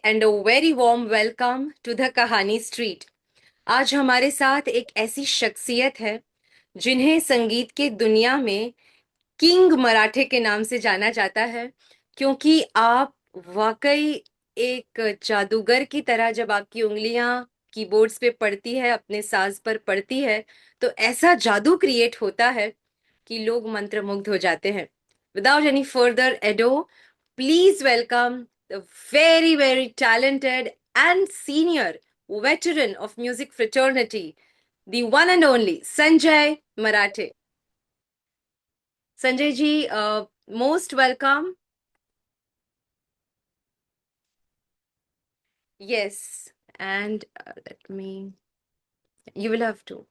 and a very warm welcome to the कहानी street. आज हमारे साथ एक ऐसी शख्सियत है जिन्हें संगीत के दुनिया में किंग मराठे के नाम से जाना जाता है, क्योंकि आप वाकई एक जादूगर की तरह जब आपकी उंगलियां कीबोर्ड्स पे पड़ती है, अपने साज पर पड़ती है, तो ऐसा जादू क्रिएट होता है कि लोग मंत्रमुग्ध हो जाते हैं। Without any further ado, please welcome the very, very talented and senior veteran of music fraternity, the one and only Sanjay Marathe. Sanjay ji, most welcome. Yes, and you will have to.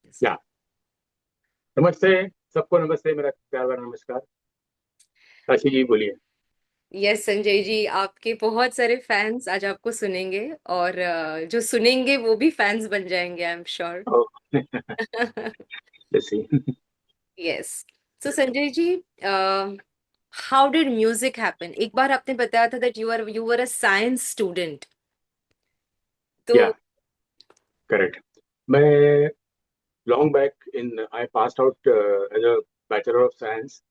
Yes. या नमस्ते। सबको नमस्ते, मेरा प्यार भरा नमस्कार। काशी जी बोलिए। Yes Sanjay ji, आपके बहुत सारे फैंस आज आपको सुनेंगे और जो सुनेंगे वो भी फैंस बन जाएंगे, आई एम श्योर। जैसे yes. So Sanjay ji, how did music happen? एक बार आपने बताया था that you were a science student. तो या करेक्ट। मैं long back in I passed out as a bachelor of science.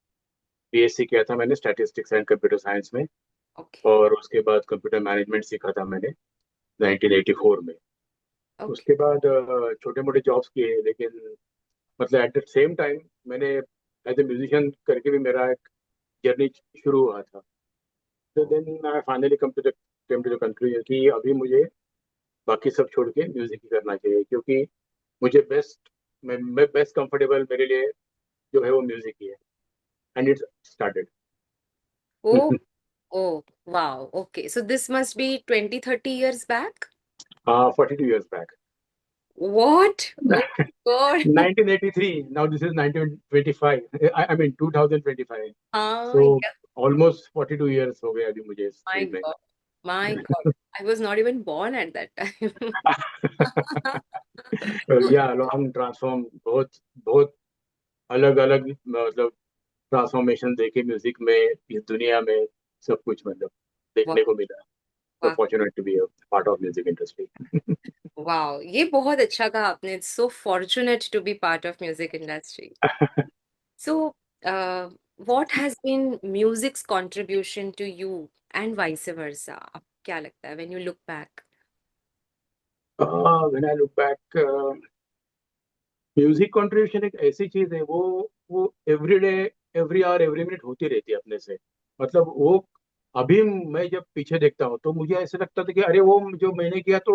BSc किया था मैंने स्टैटिस्टिक्स एंड कंप्यूटर साइंस में। ओके। और उसके बाद कंप्यूटर मैनेजमेंट सीखा था मैंने 1984 में। ओके। उसके बाद छोटे मोटे जॉब्स किए, लेकिन मतलब एट द सेम टाइम मैंने एज ए म्यूजिशियन करके भी मेरा एक जर्नी शुरू हुआ था। तो then I finally come to the conclusion कि अभी मुझे बाकी सब छोड़ के म्यूजिक ही करना चाहिए, क्योंकि मुझे मैं बेस्ट कंफर्टेबल मेरे लिए जो है वो म्यूजिक ही है। And it's started. Oh. Oh. Wow. Okay, so this must be 20-30 years back। 42 years back। What? Oh god. 1983, now this is 1925, I mean 2025। हाँ। so almost 42 years हो गए अभी मुझे इस माय फील्ड में। God. My God. I was not even born at that time। या हम transform बहुत बहुत अलग अलग मतलब ट्रांसफॉर्मेशन देखे म्यूजिक में, इस दुनिया में सब कुछ मतलब देखने को मिला। So वाह। fortunate to be a part of music industry। वाह, ये बहुत अच्छा कहा आपने। It's so fortunate to be part of music industry. So what has been music's contribution to you and vice versa? आप क्या लगता है when you look back? When I look back, music contribution एक ऐसी चीज है, वो every day, every hour, every minute होती रहती है अपने से। मतलब वो अभी मैं जब पीछे देखता हूँ तो मुझे ऐसे लगता था कि अरे वो जो मैंने किया तो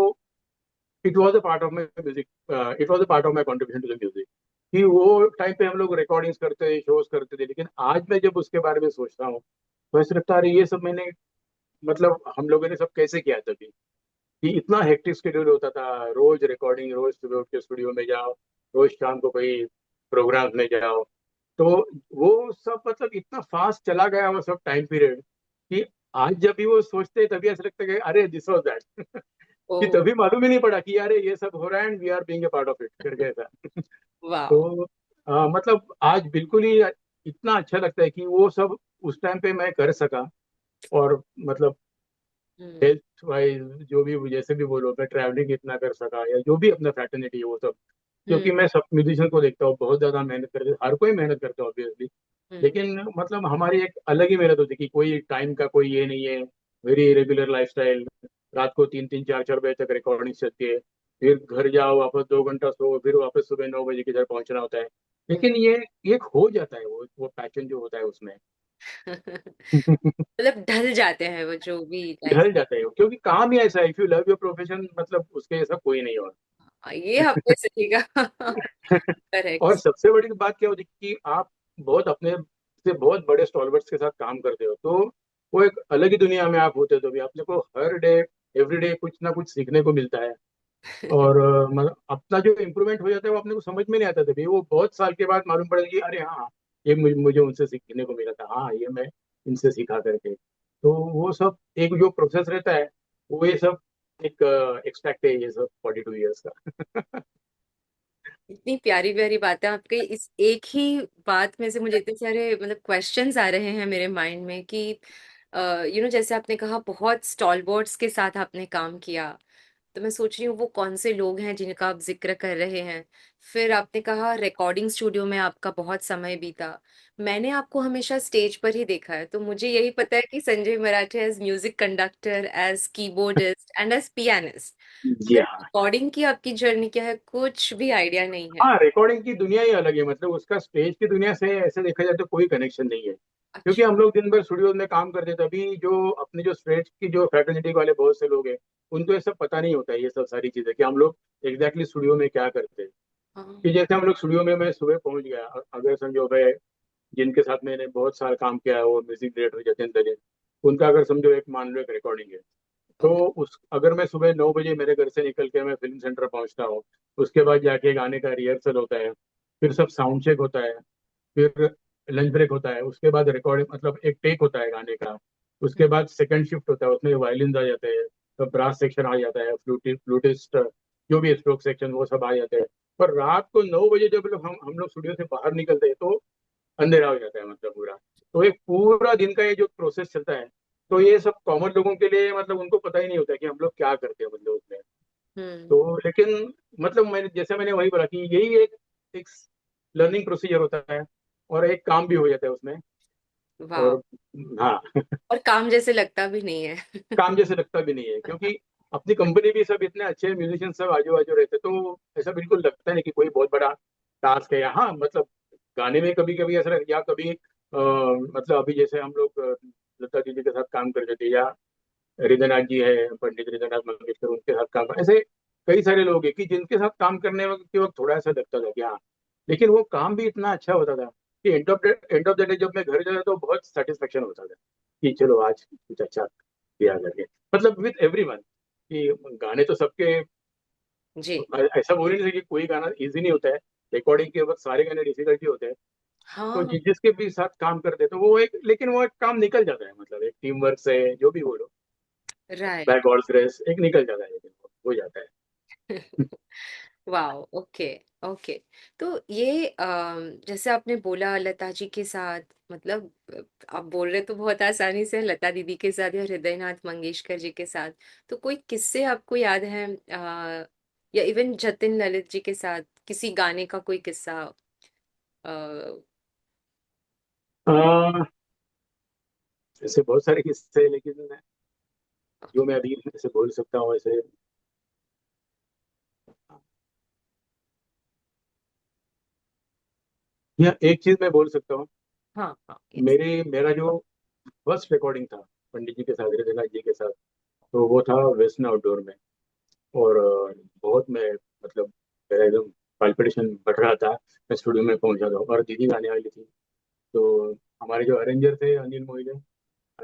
it was a part of my music, it was a part of my contribution to the music. कि वो टाइम पे हम लोग रिकॉर्डिंग्स करते थे, शोज करते थे, लेकिन आज मैं जब उसके बारे में सोचता हूँ तो ऐसे लगता है अरे ये सब मैंने मतलब हम लोगों ने सब कैसे किया तभी। कि इतना हेक्टिक शेड्यूल होता था, रोज रिकॉर्डिंग, रोज सुबह उठ के स्टूडियो में जाओ, रोज शाम को कोई प्रोग्राम में जाओ। तो वो सब मतलब इतना फास्ट चला गया वो सब टाइम पीरियड कि आज जब भी वो सोचते हैं तभी ऐसा लगता है कि अरे दिस वाज दैट। ओ। कि तभी मालूम ही नहीं पड़ा कि अरे ये सब हो रहा है and we are being a part of it करके ऐसा। वाह। तो मतलब आज बिल्कुल ही इतना अच्छा लगता है कि वो सब उस टाइम पे मैं कर सका। और मतलब हम्म। हेल्थ वाइज जो भी जैसे भी बोलो, मैं ट्रैवलिंग इतना कर सका या जो भी अपना फैटर्निटी है वो सब। हम्म। क्योंकि मैं सब म्यूजिशियन को देखता हूँ बहुत ज्यादा मेहनत करते, हर कोई मेहनत करता है ऑब्वियसली। हम्म। लेकिन मतलब हमारी एक अलग ही मेहनत होती है कि कोई टाइम का कोई ये नहीं है। Very irregular lifestyle. रात को 3-3 4-4 बजे तक रिकॉर्डिंग चलती है, फिर घर जाओ, वापस 2 घंटा सो, फिर वापस सुबह 9 बजे किधर पहुंचना होता है। लेकिन ये एक हो जाता है वो पैशन जो होता है उसमें। मतलब ढल जाते हैं वो जो भी लाइफ। ढल जाता है वो, क्योंकि काम ही ऐसा है, if you love your profession मतलब उसके जैसा कोई नहीं और। ये आपने सही कहा। और करेक्ट। सबसे बड़ी बात क्या होती है कि आप बहुत अपने से बहुत बड़े स्टॉलवर्स के साथ काम करते हो, तो वो एक अलग ही दुनिया में आप होते हो, तो भी अपने को हर डे एवरी डे कुछ ना कुछ सीखने को मिलता है। और मतलब अपना जो इम्प्रूवमेंट हो जाता है वो अपने को समझ में नहीं आता, तभी वो बहुत साल के बाद मालूम पड़ेगा कि अरे हाँ, ये मुझे उनसे सीखने को मिला था, हाँ ये मैं इनसे सीखा करके। तो वो सब एक जो प्रोसेस रहता है, वो ये सब एक एक्सपेक्ट है ये सब 42 years का। इतनी प्यारी प्यारी बातें आपके इस एक ही बात में से मुझे इतने सारे मतलब क्वेश्चंस आ रहे हैं मेरे माइंड में कि जैसे आपने कहा बहुत स्टॉलबर्ड्स के साथ आपने काम किया, तो मैं सोच रही हूँ वो कौन से लोग हैं जिनका आप जिक्र कर रहे हैं। फिर आपने कहा रिकॉर्डिंग स्टूडियो में आपका बहुत समय बीता। मैंने आपको हमेशा स्टेज पर ही देखा है, तो मुझे यही पता है कि Sanjay Marathe as music conductor, as keyboardist and as pianist. जी फिर हाँ। रिकॉर्डिंग की आपकी जर्नी क्या है, कुछ भी आइडिया नहीं है। हाँ, रिकॉर्डिंग की दुनिया ही अलग है, मतलब उसका स्टेज की दुनिया से ऐसे देखा जाए तो कोई कनेक्शन नहीं है। क्योंकि अच्छा। हम लोग दिन भर स्टूडियो में काम करते थे, तभी जो अपने जो स्टेज की जो फैकल्टी वाले बहुत से लोग हैं, उनको ये सब पता नहीं होता है, ये सब सारी चीजें कि हम लोग एग्जैक्टली स्टूडियो में क्या करते हैं। हाँ। कि जैसे हम लोग स्टूडियो में, मैं सुबह पहुंच गया, अगर समझो मैं जिनके साथ मैंने बहुत साल काम किया है, वो म्यूजिक डायरेक्टर जतिन दलित, उनका अगर समझो एक मान लो एक रिकॉर्डिंग है, तो ओके। उस अगर मैं सुबह 9 बजे मेरे घर से निकल के मैं फिल्म सेंटर पहुंचता हूँ, उसके बाद जाके गाने का रिहर्सल होता है, फिर सब साउंड चेक होता है, फिर लंच ब्रेक होता है, उसके बाद रिकॉर्डिंग मतलब एक टेक होता है गाने का, उसके बाद सेकंड शिफ्ट होता है, उसमें वायलिन आ जाते हैं, तो ब्रास सेक्शन आ जाता है, फ्लूटिस्ट, जो भी स्ट्रोक सेक्शन वो सब आ जाते हैं। पर रात को 9 बजे जब लोग हम लोग स्टूडियो से बाहर निकलते हैं, तो अंधेरा हो जाता है मतलब पूरा। तो एक पूरा दिन का ये जो प्रोसेस चलता है, तो ये सब कॉमन लोगों के लिए मतलब उनको पता ही नहीं होता कि हम लोग क्या करते हैं मतलब उसमें। हम्म। तो लेकिन मतलब मैंने जैसे मैंने वही बोला कि यही एक लर्निंग प्रोसीजर होता है, और एक काम भी हो जाता है उसमें। वाह। और हाँ, और काम जैसे लगता भी नहीं है। काम जैसे लगता भी नहीं है, क्योंकि अपनी कंपनी भी सब इतने अच्छे म्यूजिशियन सब आजू बाजू रहते, तो ऐसा बिल्कुल लगता नहीं कि कोई बहुत बड़ा टास्क है। हाँ मतलब गाने में कभी कभी ऐसा या कभी मतलब अभी जैसे हम लोग लता दीदी के साथ काम करते थे, या हृदयनाथ जी है, पंडित हृदयनाथ मंगेशकर, उनके साथ काम, ऐसे कई सारे लोग हैं कि जिनके साथ काम करने के वक्त थोड़ा ऐसा लगता था कि हाँ, लेकिन वो काम भी इतना अच्छा होता था कि एंड ऑफ द डे जब मैं घर जाता तो बहुत सेटिस्फेक्शन होता था कि चलो आज कुछ अच्छा किया करके, मतलब विथ एवरीवन, कि गाने तो सबके जी। ऐसा बोल ही नहीं सकते कि कोई गाना इजी नहीं होता है, रिकॉर्डिंग के वक्त सारे गाने डिफिकल्ट ही होते हैं। तो हाँ। जिसके भी साथ काम करते हैं, तो वो एक, लेकिन वो एक काम निकल जाता है, मतलब एक टीम वर्क से जो भी बोलो, बाय राइट। गॉड्स ग्रेस एक निकल जाता है, लेकिन वो हो जाता है। वाओ। ओके। ओके। तो ये जैसे आपने बोला लता जी के साथ, मतलब आप बोल रहे तो बहुत आसानी से लता दीदी के साथ या हृदयनाथ मंगेशकर जी के साथ, तो कोई किस्से आपको याद है या इवन जतिन ललित जी के साथ किसी गाने का कोई किस्सा? आ, ऐसे बहुत सारे किस्से हैं, लेकिन जो मैं अभी ऐसे बोल सकता हूँ ऐसे, या एक चीज मैं बोल सकता हूँ। हाँ हाँ, यस। मेरा जो फर्स्ट रिकॉर्डिंग था पंडित जी के साथ, हृदयनाथ जी के साथ, तो वो था वेस्टर्न आउटडोर में। और बहुत मैं मतलब मेरा एकदम पाल्पिटेशन बढ़ रहा था। मैं स्टूडियो में पहुंचा था और दीदी गाने वाली थी। तो हमारे जो अरेंजर थे अनिल मोहिले,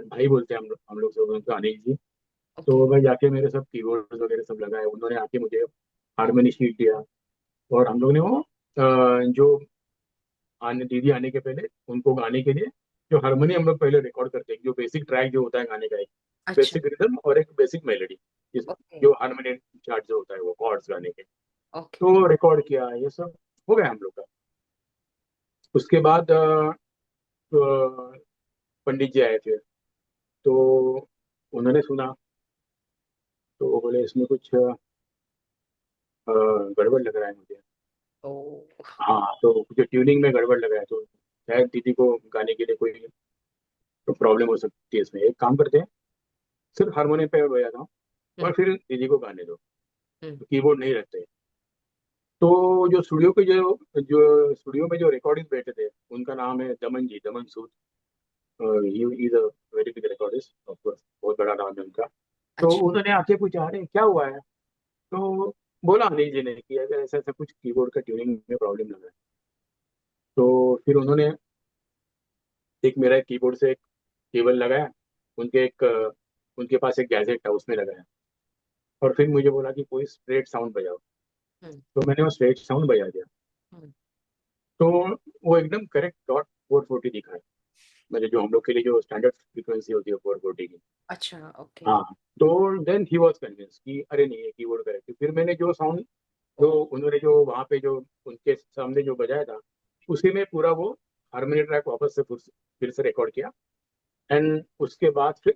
भाई बोलते हैं हम लोग सब उनको, अनिल जी। ओके। तो मैं जाके मेरे सब कीबोर्ड वगैरह सब लगाए, उन्होंने आके मुझे हारमोनी शीट दिया, और हम लोग ने वो जो दीदी आने के पहले उनको गाने के लिए जो हारमोनी हम लोग पहले रिकॉर्ड करते हैं, जो बेसिक ट्रैक जो होता है गाने का, एक अच्छा। बेसिक रिदम और एक बेसिक मेलोडी, ओके। जो हारमोनी चार्ट जो होता है वो कॉर्ड्स गाने के, ओके। तो रिकॉर्ड किया, ये सब हो गया हम लोग का। उसके बाद पंडित जी आए थे, तो उन्होंने सुना, तो वो बोले इसमें कुछ गड़बड़ लग रहा है मुझे। ओ। हाँ, तो जो ट्यूनिंग में गड़बड़ लग रहा है, तो शायद दीदी को गाने के लिए कोई तो प्रॉब्लम हो सकती है इसमें, एक काम करते हैं, सिर्फ हारमोनियम पे बजाता हूँ और हम्म। फिर दीदी को गाने दो, हम्म। तो कीबोर्ड नहीं रखते। तो जो स्टूडियो के जो जो स्टूडियो में जो रिकॉर्डिंग बैठे थे, उनका नाम है Daman ji, Daman Sood. He is a very big recordist of course, बहुत बड़ा नाम है उनका। तो अच्छा। उन्होंने आके पूछा अरे क्या हुआ है, तो बोला अनिल जी ने कि अगर ऐसा ऐसा कुछ कीबोर्ड का ट्यूनिंग में प्रॉब्लम लग रहा है। तो फिर उन्होंने एक मेरा कीबोर्ड से एक केबल लगाया, उनके एक उनके पास एक गैजेट था उसमें लगाया, और फिर मुझे बोला कि कोई स्ट्रेट साउंड बजाओ। हम्म। तो मैंने वो स्ट्रेट साउंड बजा दिया। हम्म। तो वो एकदम करेक्ट डॉट 440 दिखा है, मतलब जो हम लोग के लिए जो स्टैंडर्ड फ्रीक्वेंसी होती है 440 की। अच्छा। ओके। हाँ, तो देन ही वॉज कन्विंस कि अरे नहीं है कीबोर्ड करेक्ट। फिर मैंने जो साउंड जो ओ। उन्होंने जो वहाँ पे जो उनके सामने जो बजाया था, उसी में पूरा वो हारमोनी ट्रैक वापस से फिर से रिकॉर्ड किया। एंड उसके बाद फिर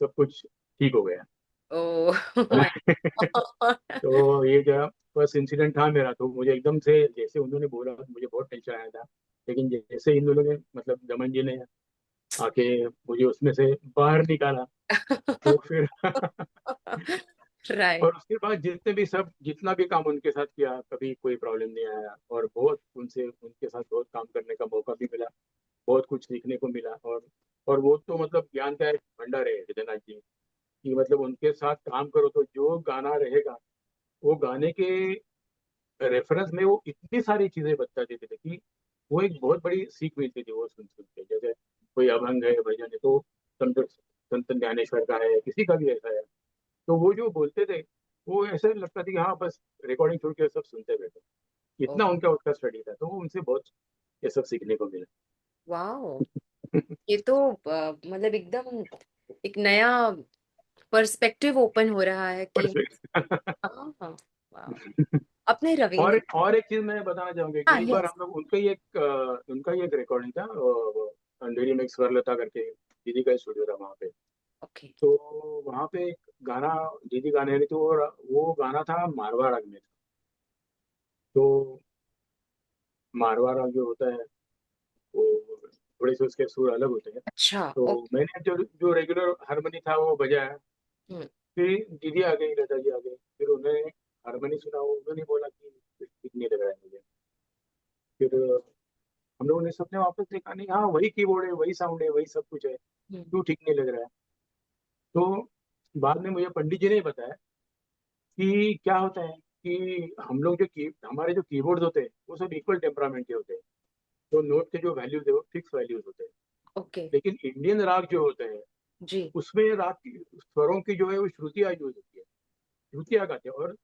सब कुछ ठीक हो गया। Oh my God. तो ये जो फर्स्ट इंसिडेंट था मेरा, तो मुझे एकदम से जैसे उन्होंने बोला मुझे बहुत टेंशन आया था। लेकिन जैसे इन लोगों ने, मतलब दमन जी ने आके मुझे उसमें से बाहर निकाला, तो फिर राइट। और उसके बाद जितने भी सब जितना भी काम उनके साथ किया, कभी कोई प्रॉब्लम नहीं आया, और बहुत उनसे उनके साथ बहुत काम करने का मौका भी मिला, बहुत कुछ सीखने को मिला। और वो तो मतलब ज्ञान का एक भंडार है हृदयनाथ जी, कि मतलब उनके साथ काम करो तो जो गाना रहेगा, वो गाने के रेफरेंस में वो इतनी सारी चीजें बता देते थे कि वो एक बहुत बड़ी सीख मिलती थी वो सुन सुन के। जैसे कोई अभंग है, भजन है, तो संत संत ज्ञानेश्वर का है, किसी का भी ऐसा है, तो वो जो बोलते थे, वो ऐसे लगता था कि हाँ बस रिकॉर्डिंग छोड़ के सब सुनते बैठे। ओह इतना उनका उसका स्टडी था, तो वो उनसे बहुत ये सब सीखने को मिला। वाओ। ये तो मतलब एकदम एक नया पर्सपेक्टिव ओपन हो रहा है कि परफेक्ट। हाँ हाँ। वाह। अपने रविंद्र। और एक चीज मैं बताना चाहूंगा कि हाँ एक बार यस। हम लोग उनका ही एक रिकॉर्डिंग था, अंधेरी में एक स्वरलता करके दीदी का स्टूडियो था वहाँ पे। ओके। तो वहाँ पे एक गाना दीदी गाने रही थी, और वो गाना था मारवाड़ राग में। तो मारवाड़ राग जो होता है, वो थोड़े से उसके सुर अलग होते हैं। अच्छा। तो ओके। मैंने जो जो रेगुलर हारमोनी था वो बजाया। हम्म। फिर दीदी आ गई, लता जी आ गई, फिर उन्हें हारमोनी सुना, उन्होंने बोला कि कुछ ठीक नहीं लग रहा है मुझे। फिर हम लोगों ने सबने वापस देखा, नहीं हाँ वही कीबोर्ड है, वही साउंड है, वही सब कुछ है, हम्म। क्यों ठीक नहीं लग रहा है। तो बाद में मुझे पंडित जी ने बताया कि क्या होता है कि हम लोग जो की हमारे जो कीबोर्ड होते हैं वो सब इक्वल टेम्परामेंट के होते हैं। तो नोट के जो वैल्यूज है वो फिक्स वैल्यूज होते हैं। ओके। लेकिन इंडियन राग जो होते हैं, जी। उसमें राग की स्वरों की जो है वो श्रुतियाँ यूज होती है, श्रुतियाँ गाते हैं। और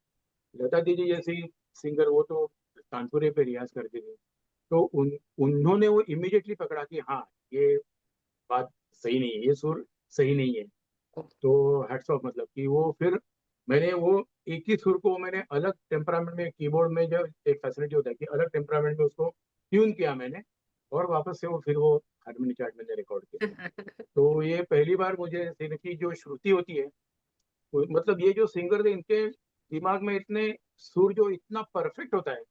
लता दीदी जैसी सिंगर, वो तो तानपुरे पे रियाज करती थी। तो उन्होंने वो इमिडिएटली पकड़ा कि हाँ ये बात सही नहीं है, ये सुर सही नहीं है। तो हेड्स ऑफ, मतलब कि वो फिर मैंने वो एक ही सुर को मैंने अलग टेम्परामेंट में, कीबोर्ड में जब एक फैसिलिटी होता है कि अलग टेम्परामेंट में उसको ट्यून किया मैंने, और वापस से वो फिर वो हारमोनी चार्ट मैंने रिकॉर्ड किया। तो ये पहली बार मुझे सिर की जो श्रुति होती है, मतलब ये जो सिंगर थे इनके दिमाग में इतने सुर जो इतना परफेक्ट होता है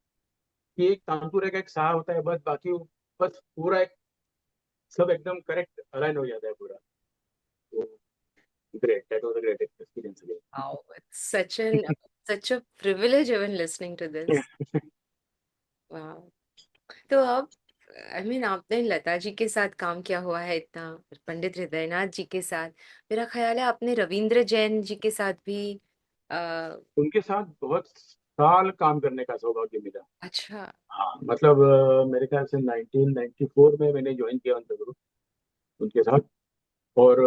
कि एक तानपुरे का एक सा होता है, बस बाकी बस पूरा एक सब एकदम करेक्ट अलाइन हो जाता है पूरा। तो great, that was a great experience Wow, it's such a privilege even listening to this. Wow. तो अब आई मीन आपने लता जी के साथ काम किया हुआ है इतना, पंडित हृदयनाथ जी के साथ, मेरा ख्याल है आपने रविंद्र जैन जी के साथ भी आ, उनके साथ बहुत साल काम करने का सौभाग्य मिला। अच्छा। हाँ मतलब मेरे ख्याल से 1994 में मैंने ज्वाइन किया उनका ग्रुप, उनके साथ। और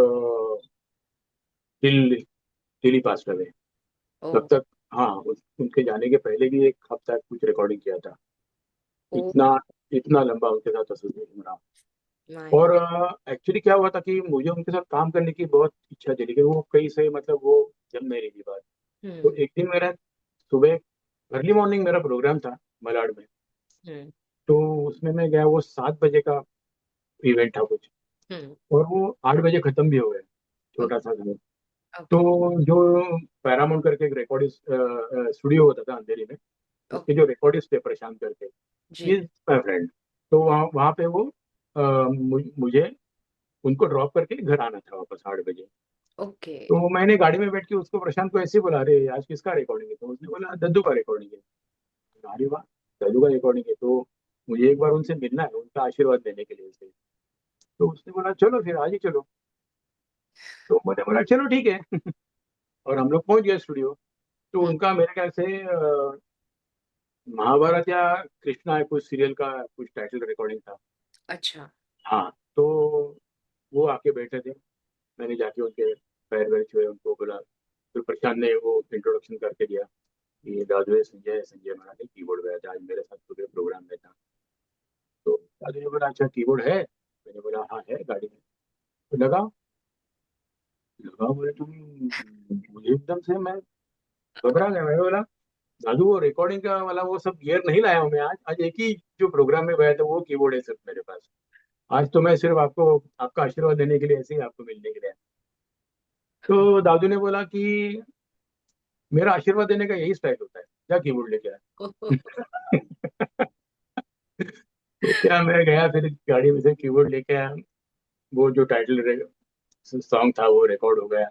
टिल टिल ही पास अवे ओ। तब तक। हाँ उनके जाने के पहले भी एक हफ्ता कुछ रिकॉर्डिंग किया था। ओ इतना इतना लंबा उनके साथ एसोसिएशन रहा। माय और एक्चुअली क्या हुआ था कि मुझे उनके साथ काम करने की बहुत इच्छा थी, लेकिन वो कहीं से, मतलब वो जम नहीं रही थी बात। तो हम्म। एक दिन मेरा सुबह अर्ली मॉर्निंग मेरा प्रोग्राम था मलाड में। हम्म। तो उसमें मैं गया, वो 7 बजे का इवेंट था कुछ, हम्म। और वो 8 बजे खत्म भी हो गया, छोटा सा था। तो ओके। जो पैरामाउंट करके एक रिकॉर्डिंग स्टूडियो होता था अंधेरी में, उसके ओके। जो रिकॉर्डिस्ट थे प्रशांत करके, जी। Is my friend. तो वहाँ वहाँ पे वो मुझे उनको ड्रॉप करके घर आना था वापस 8 बजे। ओके। तो मैंने गाड़ी में बैठ के उसको, प्रशांत को ऐसे ही बोला, अरे आज किसका रिकॉर्डिंग है? तो उसने बोला दद्दू का रिकॉर्डिंग है। अरे वाह, दद्दू का रिकॉर्डिंग है, तो मुझे एक बार उनसे मिलना है, उनका आशीर्वाद लेने के लिए उसे। तो उसने बोला चलो फिर आज ही चलो। तो मैंने बोला चलो ठीक है। और हम लोग पहुंच गए स्टूडियो। तो हम्म। उनका मेरे ख्याल से महाभारत या कृष्णा है कुछ सीरियल का कुछ टाइटल रिकॉर्डिंग था। अच्छा। हाँ। तो वो आके बैठे थे, मैंने जाके उनके पैर वैर छुए, उनको बोला। फिर प्रशांत ने वो इंट्रोडक्शन करके दिया, ये दादू है, संजय है, संजय मराठी कीबोर्ड बजाता है, आज मेरे साथ पूरे प्रोग्राम में था। तो दादू ने बोला अच्छा कीबोर्ड है? मैंने बोला हाँ है गाड़ी में। तो लगा लगा बोले तुम, मुझे एकदम से मैं घबरा गया। मैं बोला दादू वो रिकॉर्डिंग का वाला वो सब गियर नहीं लाया हूँ मैं, आज आज एक ही जो प्रोग्राम में गया था वो कीबोर्ड है सिर्फ मेरे पास। आज तो मैं सिर्फ आपको आपका आशीर्वाद देने के लिए, ऐसे ही आपको मिलने के लिए आया। तो दादू ने बोला कि मेरा आशीर्वाद देने का यही स्टाइल होता है, क्या कीबोर्ड लेके आया। तो क्या, मैं गया फिर गाड़ी में से कीबोर्ड लेके आया। वो जो टाइटल सॉन्ग था वो रिकॉर्ड हो गया।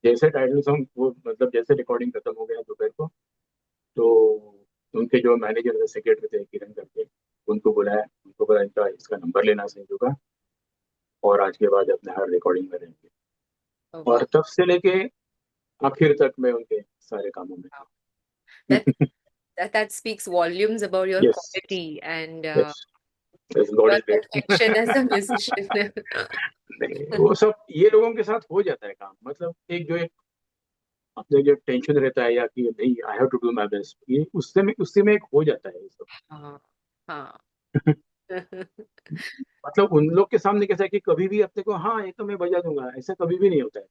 जैसे टाइटल सॉन्ग वो मतलब जैसे रिकॉर्डिंग खत्म हो गया दोपहर को, तो उनके जो मैनेजर थे, सेक्रेटरी थे किरण करके, उनको बुलाया। उनको बोला इनका इसका नंबर लेना संजू का, और आज के बाद अपने हर रिकॉर्डिंग में रहेंगे। वाह। और तब से लेके आखिर तक मैं उनके सारे कामों में That था। that speaks volumes about your yes, quality and yes, yes, God your is great. perfection as a musician. नहीं, वो सब ये लोगों के साथ हो जाता है काम। मतलब एक जो एक अपने जो टेंशन रहता है, या कि नहीं I have to do my best, ये उससे में एक हो जाता है ये सब। हाँ हाँ। मतलब उन लोग के सामने कैसा है कि कभी भी अपने को हाँ ये तो मैं बजा दूंगा, ऐसा कभी भी नहीं होता है।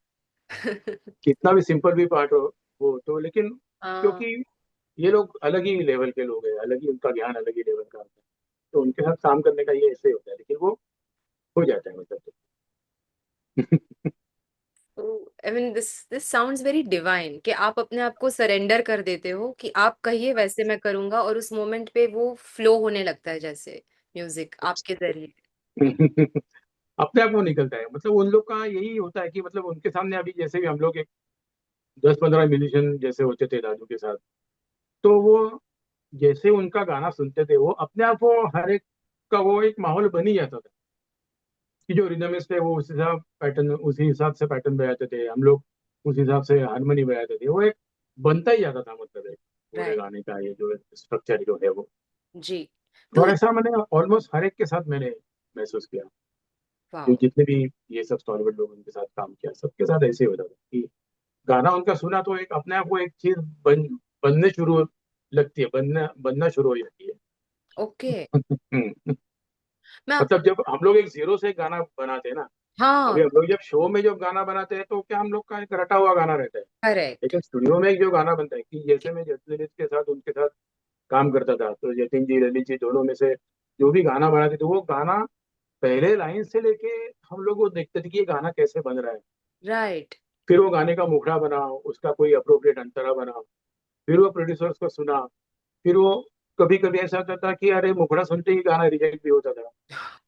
कितना भी सिंपल भी पार्ट हो वो तो, लेकिन हाँ क्योंकि ये लोग अलग ही लेवल के लोग हैं, अलग ही उनका ज्ञान अलग ही लेवल का होता है, तो उनके साथ काम करने का ये ऐसे होता है, लेकिन वो हो जाता है मतलब तो। तो I mean this sounds very divine कि आप अपने आप को सरेंडर कर देते हो कि आप कहिए वैसे मैं करूंगा, और उस मोमेंट पे वो फ्लो होने लगता है जैसे म्यूजिक आपके जरिए। अपने आप वो निकलता है। मतलब उन लोग का यही होता है कि मतलब उनके सामने अभी जैसे भी हम लोग एक 10-15 म्यूजिशियन जैसे होते थे दादू के साथ, तो वो जैसे उनका गाना सुनते थे, वो अपने आप वो हर एक का वो एक माहौल बन ही जाता था कि जो रिदमिस्ट है वो उसी हिसाब से पैटर्न बजाते थे, हम लोग उस हिसाब से हारमोनी बजाते थे। वो एक बनता ही जाता था, मतलब एक पूरे राइट। गाने का ये जो स्ट्रक्चर जो है वो। जी। तो और ऐसा मैंने ऑलमोस्ट हर एक के साथ मैंने महसूस किया, जो वाओ। जितने भी ये सब सॉलिड लोग उनके साथ काम किया, सबके साथ ऐसे ही होता था कि गाना उनका सुना तो एक अपने आप को एक चीज बनने शुरू लगती है, बनना बनना शुरू हो जाती है। ओके। हम्म, मैं मतलब आपको। जब हम लोग एक जीरो से गाना बनाते हैं ना, अभी हाँ। हम लोग जब शो में जब गाना बनाते हैं तो क्या हम लोग का एक रटा हुआ गाना रहता है। करेक्ट। लेकिन स्टूडियो में एक जो गाना बनता है, कि जैसे मैं जतिन ललित के साथ उनके साथ काम करता था, तो जतिन जी ललित जी दोनों में से जो भी गाना बनाते थे, वो गाना पहले लाइन से लेके हम लोग वो देखते थे कि ये गाना कैसे बन रहा है। राइट। फिर वो गाने का मुखड़ा बनाओ, उसका कोई अप्रोप्रिएट अंतरा बनाओ, फिर वो प्रोड्यूसर्स को सुना। फिर वो कभी कभी ऐसा होता था कि अरे मुखड़ा सुनते ही गाना रिजेक्ट भी होता था।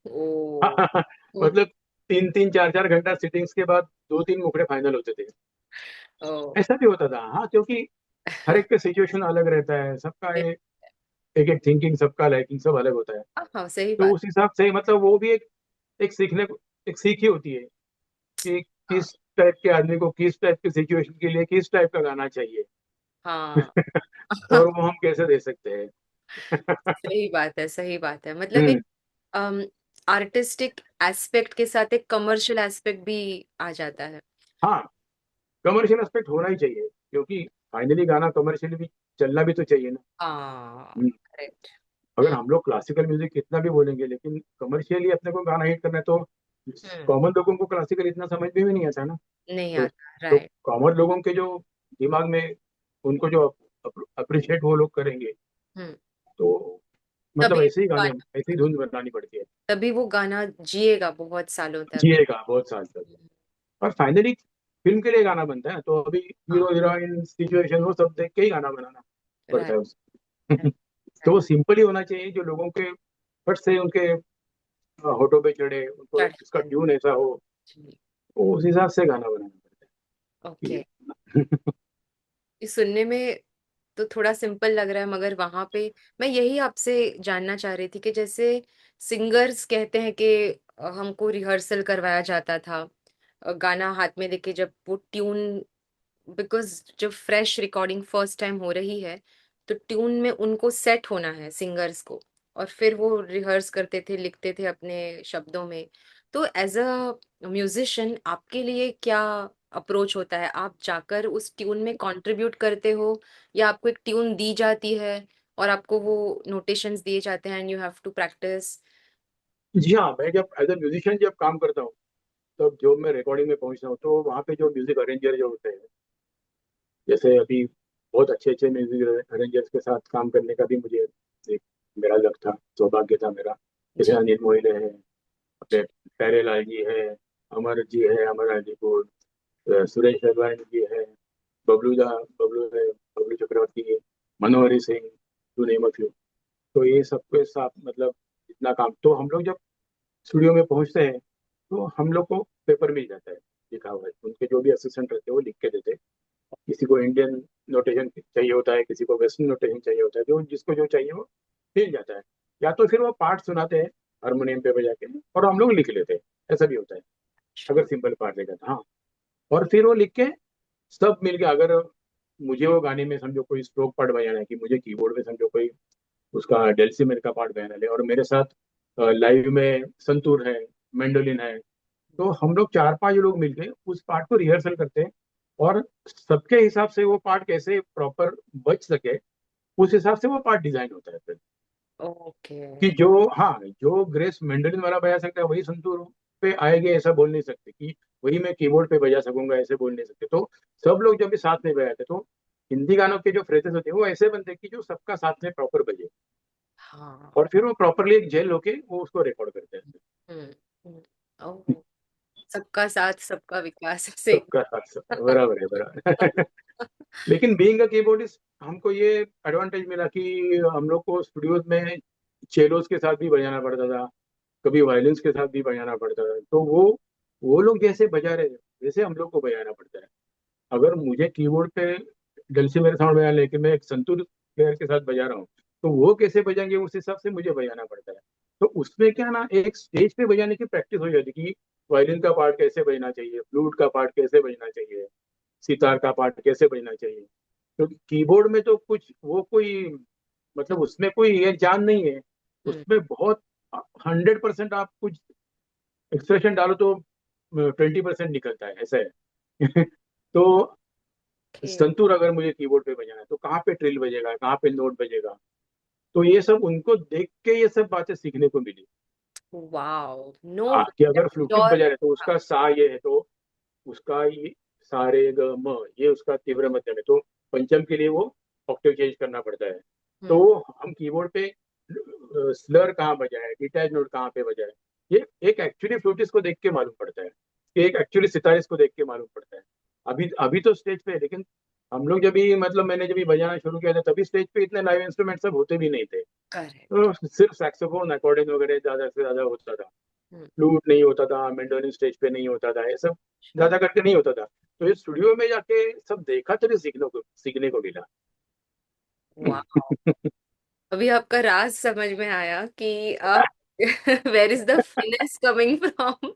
ओ। ओ। मतलब 3-3 4-4 घंटा सिटिंग्स के बाद 2-3 मुखड़े फाइनल होते थे। ओ। ऐसा भी होता था, हाँ, क्योंकि हर एक का सिचुएशन अलग रहता है, सबका एक एक थिंकिंग, सबका लाइकिंग सब अलग होता है। हाँ सही तो बात। उस हिसाब से मतलब वो भी एक सीखने को एक सीख ही होती है कि हाँ किस टाइप के आदमी को किस टाइप की सिचुएशन के लिए किस टाइप का गाना चाहिए। हाँ। और वो हम कैसे दे सकते हैं। सही बात है, सही बात है। मतलब हम्म। एक आर्टिस्टिक एस्पेक्ट के साथ एक कमर्शियल एस्पेक्ट भी आ जाता है। हाँ, कमर्शियल एस्पेक्ट होना ही चाहिए, क्योंकि फाइनली गाना कमर्शियली भी चलना भी तो चाहिए ना। हाँ। हम्म, करेक्ट। अगर हम लोग क्लासिकल म्यूजिक कितना भी बोलेंगे, लेकिन कमर्शियली अपने को गाना हिट करना है, तो हम्म। कॉमन लोगों को क्लासिकल इतना समझ में भी नहीं आता ना। नहीं तो आता, तो राइट। कॉमन लोगों के जो दिमाग में उनको जो अप्रिशिएट वो लोग करेंगे, हम्म। तो मतलब तभी ऐसे ही गाने, गाना, ऐसी धुन बनानी पड़ती है। तभी वो गाना जिएगा बहुत सालों तक। जिएगा बहुत साल तक। और फाइनली फिल्म के लिए गाना बनता है, तो अभी हाँ। हीरो हीरोइन सिचुएशन वो सब देख के ही गाना बनाना पड़ता राइट। है उसको। तो वो राइट। सिंपल ही होना चाहिए, जो लोगों के फट से उनके होठों पे चढ़े, उनको चढ़ उसका जाए। ट्यून ऐसा हो, जी। तो उस हिसाब से गाना बनाना पड़ता है ओके। ये। ये सुनने में तो थोड़ा सिंपल लग रहा है, मगर वहां पे मैं यही आपसे जानना चाह रही थी कि जैसे सिंगर्स कहते हैं कि हमको रिहर्सल करवाया जाता था, गाना हाथ में लेके जब वो ट्यून, बिकॉज जब फ्रेश रिकॉर्डिंग फर्स्ट टाइम हो रही है तो ट्यून में उनको सेट होना है सिंगर्स को, और फिर वो रिहर्स करते थे, लिखते थे अपने शब्दों में। तो एज अ म्यूजिशियन आपके लिए क्या अप्रोच होता है? आप जाकर उस ट्यून में कंट्रीब्यूट करते हो, या आपको एक ट्यून दी जाती है और आपको वो नोटेशंस दिए जाते हैं and you have to practise? जी हाँ, मैं जब एज ए म्यूजिशियन जब काम करता हूँ, तब जो मैं रिकॉर्डिंग में पहुंचता हूँ, तो वहाँ पे जो म्यूजिक अरेंजर जो होते हैं, जैसे अभी बहुत अच्छे अच्छे म्यूजिक अरेंजर्स के साथ काम करने का भी मुझे एक मेरा लक था, सौभाग्य था मेरा। जैसे जी। अनिल मोहिले हैं, अपने प्यारेलाल जी है, अमर जी है, अमर अलीपुर, सुरेश रैलवानी जी है, बबलू दा, बबलू है, बबलू चक्रवर्ती है, Manohari Singh, to name a few. तो ये सबके साथ मतलब इतना काम, तो हम लोग जब स्टूडियो में पहुंचते हैं तो हम लोग को पेपर मिल जाता है लिखा हुआ है, उनके जो भी असिस्टेंट रहते हैं वो लिख के देते हैं। किसी को इंडियन नोटेशन चाहिए होता है, किसी को वेस्टर्न नोटेशन चाहिए होता है, जो जिसको जो चाहिए वो मिल जाता है। या तो फिर वो पार्ट सुनाते हैं हारमोनियम पे बजा के, और हम लोग लिख लेते हैं। ऐसा भी होता है अगर अच्छा। सिंपल पार्ट रहेगा तो। हाँ, और फिर वो लिख के सब मिल के, अगर मुझे वो गाने में समझो कोई स्ट्रोक पार्ट बजाना है, कि मुझे कीबोर्ड में समझो कोई उसका डेल्सीमर का पार्ट बजाना है, और मेरे साथ लाइव में संतूर है, मेंडोलिन है, तो हम लोग 4-5 लोग मिलके उस पार्ट को रिहर्सल करते हैं। और सबके हिसाब से वो पार्ट कैसे प्रॉपर बच सके, उस हिसाब से वो पार्ट डिजाइन होता है फिर। ओके। कि जो, हाँ, जो ग्रेस मेंडोलिन वाला बजा सकता है वही संतूर पे आएगी, ऐसा बोल नहीं सकते कि वही मैं कीबोर्ड पे बजा सकूंगा, ऐसे बोल नहीं सकते। तो सब लोग जब भी साथ में बजाते तो हिंदी गानों के जो फ्रेजेस होते हैं वो ऐसे बनते हैं कि जो सबका साथ में प्रॉपर बजे, हाँ। और फिर वो प्रॉपरली एक जेल होके वो उसको रिकॉर्ड करते हैं। हम्म। हम्म। ओह, सबका साथ सबका विकास से। सबका साथ सब बराबर है, बराबर। लेकिन बीइंग अ कीबोर्डिस्ट हमको ये एडवांटेज मिला कि हम लोग को स्टूडियोज में चेलोस के साथ भी बजाना पड़ता था, कभी वायलिन्स के साथ भी बजाना पड़ता था। तो वो लोग जैसे बजा रहे हैं वैसे हम लोग को बजाना पड़ता है। अगर मुझे कीबोर्ड पे डलसी मेरे साउंड बजाना, लेकिन मैं एक संतूर प्लेयर के साथ बजा रहा हूँ, तो वो कैसे बजाएंगे उस हिसाब से मुझे बजाना पड़ता है। तो उसमें क्या ना, एक स्टेज पे बजाने की प्रैक्टिस हो जाती कि वायलिन का पार्ट कैसे बजना चाहिए, फ्लूट का पार्ट कैसे बजना चाहिए, सितार का पार्ट कैसे बजना चाहिए। तो कीबोर्ड में तो कुछ वो कोई मतलब उसमें कोई ये जान नहीं है। हम्म। उसमें बहुत 100% आप कुछ एक्सप्रेशन डालो तो 20% निकलता है, ऐसा है। तो ओके। संतूर अगर मुझे कीबोर्ड पे बजाना है तो कहाँ पे ट्रिल बजेगा, कहाँ पे नोट बजेगा, तो ये सब उनको देख के ये सब बातें सीखने को मिली। वाओ, नो हाँ, कि अगर फ्लूटिस्ट श्योर। बजा रहे तो उसका सा ये है, तो उसका ये सा रे ग म, ये उसका तीव्र मध्यम है, तो पंचम के लिए वो ऑक्टेव चेंज करना पड़ता है। हम्म। तो हम कीबोर्ड पे स्लर कहाँ बजाए, डिटैच नोट कहाँ पे बजाए, ये एक एक्चुअली फ्लूटिस्ट को देख के मालूम पड़ता है, कि एक एक्चुअली सितारिस्ट को देख के मालूम पड़ता है। अभी अभी तो स्टेज पे है, लेकिन हम लोग जब भी मतलब मैंने जब भी बजाना शुरू किया था तभी स्टेज पे इतने लाइव इंस्ट्रूमेंट सब होते भी नहीं थे। करेक्ट। तो सिर्फ सैक्सोफोन, अकॉर्डियन वगैरह ज्यादा से ज्यादा होता था। हम्म। फ्लूट नहीं होता था, मेंडोलिन स्टेज पे नहीं होता था, ये सब अच्छा। ज्यादा करके नहीं होता था। तो ये स्टूडियो में जाके सब देखा तभी सीखने को मिला। वाओ, अभी आपका राज समझ में आया कि आप where is the finesse coming from.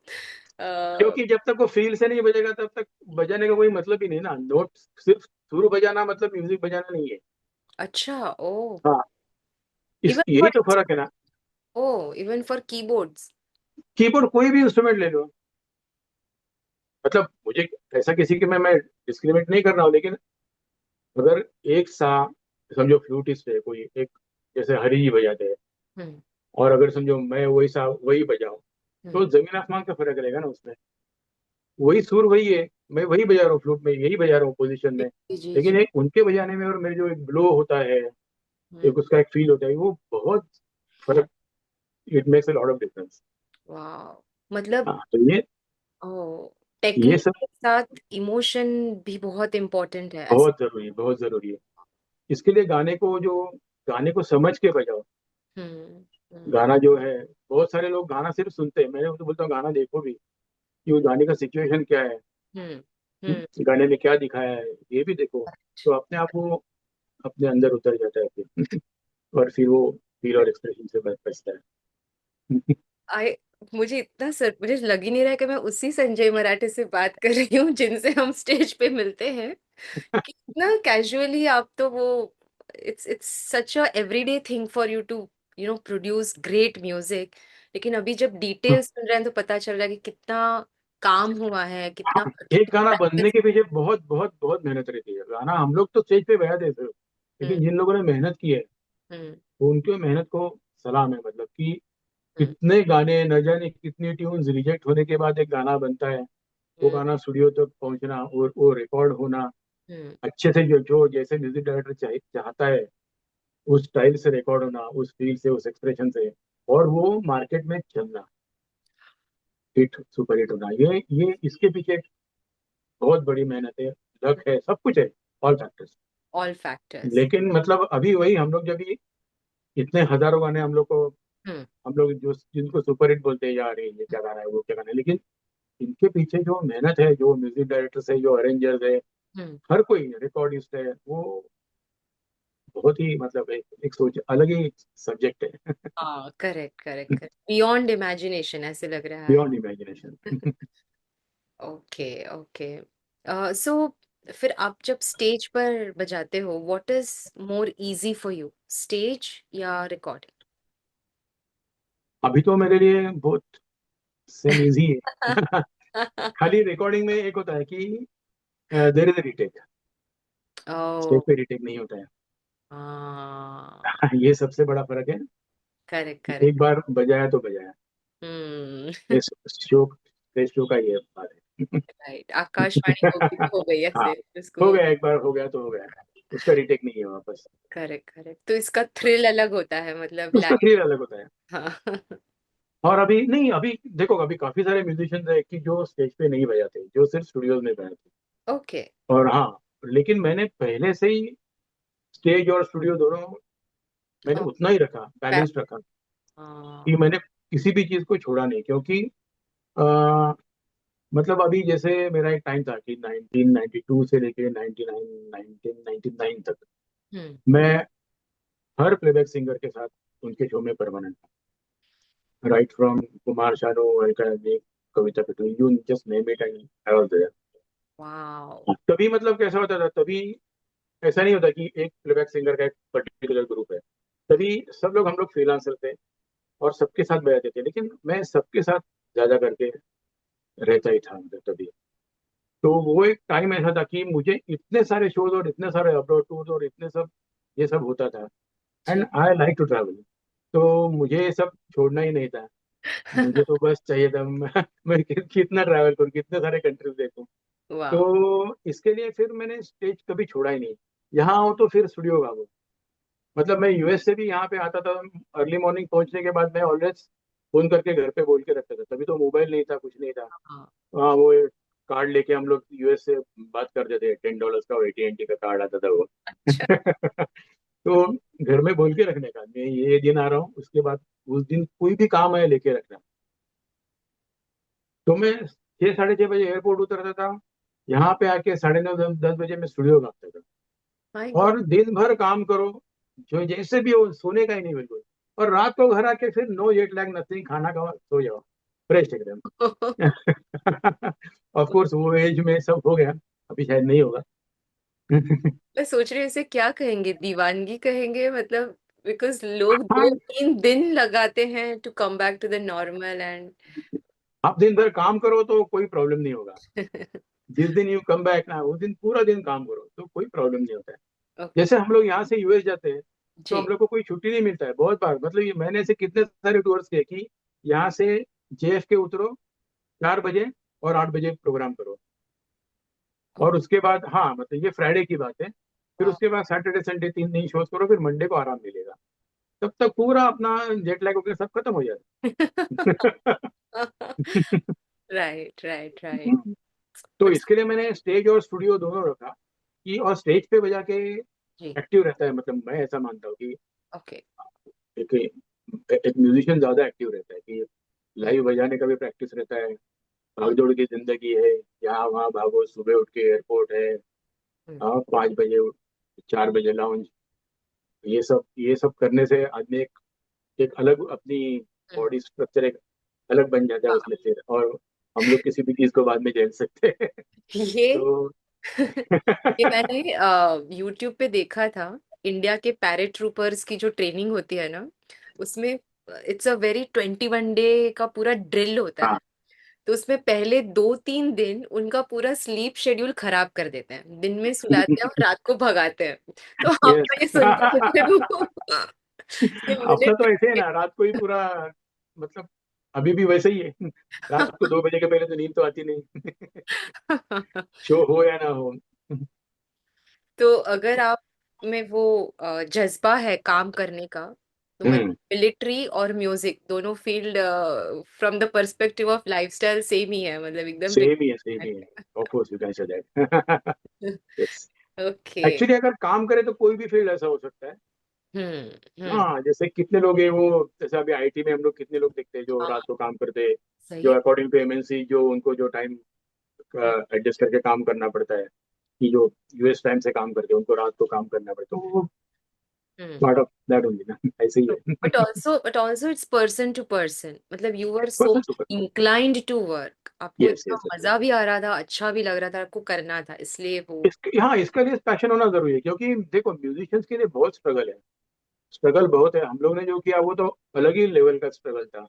क्योंकि जब तक वो फील से नहीं बजेगा तब तक बजाने का कोई मतलब ही नहीं ना। नोट सिर्फ सुर बजाना मतलब म्यूजिक बजाना नहीं है। अच्छा। ओ, हाँ, इस इवन यही फॉर, तो फर्क है ना। ओ, इवन फॉर कीबोर्ड्स। कीबोर्ड कोई भी इंस्ट्रूमेंट ले लो, मतलब मुझे ऐसा किसी के में मैं डिस्क्रिमिनेट नहीं कर रहा हूँ, लेकिन अगर एक सा समझो फ्लूटिस्ट है कोई एक, जैसे हरी जी बजाते हैं, हम्म। और अगर समझो मैं वही सा वही बजाऊं, हम्म। तो जमीन आसमान का फर्क रहेगा ना उसमें। वही सुर वही है, मैं वही बजा रहा हूँ फ्लूट में, यही बजा रहा हूँ पोजीशन में, जी जी जी। लेकिन एक उनके बजाने में और मेरे जो एक ग्लो होता है, हम्म। एक उसका एक फील होता है, वो बहुत फर्क, it makes a lot of difference. वाह, मतलब, हाँ, तो ओ, ये टेक्निक सब के साथ इमोशन भी बहुत इम्पोर्टेंट है ऐसा। बहुत जरूरी है, बहुत जरूरी है। इसके लिए गाने को समझ के बजाओ। हम्म। हम्म। गाना जो है, बहुत सारे लोग गाना सिर्फ सुनते हैं, मैं तो बोलता हूँ गाना देखो भी, कि वो गाने का सिचुएशन क्या है, हम्म। हम्म। गाने में क्या दिखाया है, ये भी देखो। तो अपने आप वो अपने अंदर उतर जाता है फिर। और फिर वो फील और एक्सप्रेशन से बचता है। आई, मुझे लग ही नहीं रहा है कि मैं उसी संजय मराठे से बात कर रही हूँ जिनसे हम स्टेज पे मिलते हैं। कितना कैजुअली आप तो वो, it's such a everyday thing for you to produce great music. लेकिन अभी जब डिटेल्स सुन रहे हैं तो पता चल रहा है कि कितना काम हुआ है, कितना एक कितना गाना बनने प्रैक्टिस। के पीछे बहुत बहुत बहुत मेहनत रहती है। गाना हम लोग तो स्टेज पे बजा देते हैं, हम्म। लेकिन जिन लोगों ने मेहनत की है हम्म। वो उनकी मेहनत को सलाम है। मतलब कि हम्म। कितने गाने, न जाने कितनी ट्यून्स रिजेक्ट होने के बाद एक गाना बनता है, वो हम्म। गाना स्टूडियो तक पहुंचना और वो रिकॉर्ड होना हम्म। अच्छे से, जो जो जैसे म्यूजिक डायरेक्टर चाहता है उस स्टाइल से रिकॉर्ड होना, उस फील से, उस एक्सप्रेशन से, और वो मार्केट में चलना। हिट सुपर हिट होना, ये इसके पीछे बहुत बड़ी मेहनत है, लक है, सब कुछ है, ऑल फैक्टर्स। All factors. लेकिन मतलब अभी वही हम लोग जब भी इतने हजारों गाने हम लोग को, हम्म। हम लोग जो जिनको सुपर हिट बोलते हैं, यार ये क्या गाना है, वो क्या गाना है, लेकिन इनके पीछे जो मेहनत है, जो म्यूजिक डायरेक्टर्स है, जो अरेंजर्स है, हम्म। हर कोई रिकॉर्डिस्ट है, वो बहुत ही मतलब एक सोच अलग ही सब्जेक्ट है। हाँ, correct correct correct, beyond imagination ऐसे लग रहा है। Beyond imagination. Okay okay. So फिर आप जब स्टेज पर बजाते हो, what is more easy for you, stage या रिकॉर्डिंग? अभी तो मेरे लिए बहुत सेम इजी है। खाली रिकॉर्डिंग में एक होता है कि देर इज रिटेक, स्टेज ओह। पे रिटेक नहीं होता है। हाँ। ये सबसे बड़ा फर्क है। करेक्ट एक करेक्ट। बार बजाया तो बजाया। हम्म। इस शो, स्टेज शो का ये बात है। राइट, आकाशवाणी हो गई तो हो गई हाँ, ऐसे हो उसको। गया, एक बार हो गया तो हो गया, उसका रिटेक नहीं है वापस। करेक्ट करेक्ट, तो इसका थ्रिल अलग होता है, मतलब उसका लाइव। थ्रिल अलग होता है। हाँ। और अभी नहीं, अभी देखो, अभी काफी सारे म्यूजिशियंस है कि जो स्टेज पे नहीं बजाते, जो सिर्फ स्टूडियोज में बजाते। ओके। और हाँ, लेकिन मैंने पहले से ही स्टेज और स्टूडियो दोनों मैंने ओ, उतना ही रखा, बैक। बैलेंस्ड रखा, कि हाँ। मैंने किसी भी चीज को छोड़ा नहीं, क्योंकि आ, मतलब अभी जैसे मेरा एक टाइम था कि 1992 से लेके 99 1999 तक हम्म। मैं हर प्लेबैक सिंगर के साथ उनके शो में परमानेंट था, राइट फ्रॉम कुमार शानू, अलका याग्निक, कविता पेटू, you just name it and I was there. Wow. तभी मतलब कैसा होता था तभी, ऐसा नहीं होता कि एक प्लेबैक सिंगर का एक पर्टिकुलर ग्रुप है, तभी सब लोग हम लोग फ्रीलांसर थे और सबके साथ बजाते थे, लेकिन मैं सबके साथ ज्यादा करके रहता ही था मतलब तभी। तो वो एक टाइम ऐसा था कि मुझे इतने सारे शोज और इतने सारे अब्रॉड टूर और इतने सब ये सब होता था, एंड जी। I like to travel. तो मुझे ये सब छोड़ना ही नहीं था, मुझे तो बस चाहिए था मैं कितना ट्रैवल करूँ, कितने सारे कंट्रीज देखूं। वाओ। तो इसके लिए फिर मैंने स्टेज कभी छोड़ा ही नहीं, यहाँ हो तो फिर स्टूडियो गाओ। मतलब मैं यूएस से भी यहाँ पे आता था, अर्ली मॉर्निंग पहुंचने के बाद मैं ऑलवेज फोन करके घर पे बोल के रखता था, तभी तो मोबाइल नहीं था, कुछ नहीं था। हाँ। हाँ, वो कार्ड लेके हम लोग यूएस से बात करते थे, $10 का, AT&T का कार्ड आता था वो। अच्छा। तो घर में बोल के रखने का, मैं ये दिन आ रहा हूँ, उसके बाद उस दिन कोई भी काम है लेके रखना। तो मैं 6 साढ़े 6 बजे एयरपोर्ट उतरता था, यहाँ पे आके 9:30 10 बजे मैं स्टूडियो में आता था। माय और दिन भर काम करो, जो जैसे भी हो, सोने का ही नहीं बिल्कुल। और रात को घर आके फिर नो जेट लैग नथिंग, खाना खाओ, सो जाओ, फ्रेश एकदम। गॉड। ऑफ कोर्स वो एज में सब हो गया, अभी शायद नहीं होगा। मैं सोच रही हूँ इसे क्या कहेंगे, दीवानगी कहेंगे मतलब, बिकॉज लोग हाँ, 2-3 दिन लगाते हैं to come back to the normal end. आप दिन भर काम करो तो कोई प्रॉब्लम नहीं होगा। जिस दिन यू कम बैक ना, उस दिन पूरा दिन काम करो तो कोई प्रॉब्लम नहीं होता है। ओके। जैसे हम लोग यहाँ से यूएस जाते हैं, तो हम जी। लोग को कोई छुट्टी नहीं मिलता है बहुत बार, मतलब ये मैंने ऐसे कितने सारे टूर्स किए कि यहाँ से JF के उतरो 4 बजे और 8 बजे प्रोग्राम करो, और उसके बाद, हाँ मतलब ये फ्राइडे की बात है, फिर वाह। उसके बाद सैटरडे संडे 3 दिन शोज करो, फिर मंडे को आराम मिलेगा। तब तक पूरा अपना जेट लैग वगैरह सब खत्म हो जाता है। Right right right. तो इसके लिए मैंने स्टेज और स्टूडियो दोनों रखा, कि और स्टेज पे बजा के जी। एक्टिव रहता है, मतलब मैं ऐसा मानता हूँ कि ओके। एक एक म्यूजिशियन ज्यादा एक्टिव रहता है, कि लाइव बजाने का भी प्रैक्टिस रहता है, भागदौड़ की जिंदगी है, यहाँ वहाँ भागो, सुबह उठ के एयरपोर्ट है, हाँ 5 बजे 4 बजे लाउंज, ये सब करने से आदमी एक अलग अपनी बॉडी स्ट्रक्चर एक अलग बन जाता है उसमें से, और हम लोग किसी भी चीज को बाद में झेल सकते हैं। ये तो ये मैंने यूट्यूब पे देखा था। इंडिया के पैरे ट्रूपर्स की जो ट्रेनिंग होती है ना, उसमें इट्स अ वेरी 21 डे का पूरा ड्रिल होता हाँ, है। तो उसमें पहले 2-3 दिन उनका पूरा स्लीप शेड्यूल खराब कर देते हैं, दिन में सुलाते हैं और रात को भगाते हैं। तो यस। आपका ये सुन के मुझे वो ये मुझे अपना तो ऐसे ही ना, रात को ही पूरा, मतलब अभी भी वैसे ही है। रात को 2 बजे के पहले तो नींद तो आती नहीं। शो हो या ना हो। तो अगर आप में वो जज्बा है काम करने का, तो मतलब हम्म। मिलिट्री और म्यूजिक दोनों field from the perspective of lifestyle same ही है, मतलब एकदम सेम ही है, सेम ही है। Related of course you can say that. है। यस। ओके। एक्चुअली अगर काम करे तो कोई भी फील्ड ऐसा हो सकता है। हम्म। हम्म। हाँ, जैसे कितने लोग हैं वो, जैसे अभी आईटी में हम लोग कितने लोग देखते हैं जो हाँ, रात को काम करते हैं, सही जो है। अकॉर्डिंग टू एमएनसी, जो उनको जो टाइम हम्म। एडजस्ट करके काम करना पड़ता है, कि जो यूएस टाइम से काम करते हैं उनको रात को काम करना पड़ता है, तो वो हम्म। पार्ट ऑफ दैट ओनली ना। ऐसे ही है। But also it's person to person, मतलब you were so person to person. Inclined to work, आपको यस इतना यस यस। मजा भी आ रहा था, अच्छा भी लग रहा था, आपको करना था, इसलिए वो। इसके, हाँ, इसके लिए पैशन होना जरूरी है, क्योंकि देखो म्यूजिशियंस के लिए बहुत स्ट्रगल है। स्ट्रगल बहुत है। हम लोग ने जो किया वो तो अलग ही लेवल का स्ट्रगल था। हम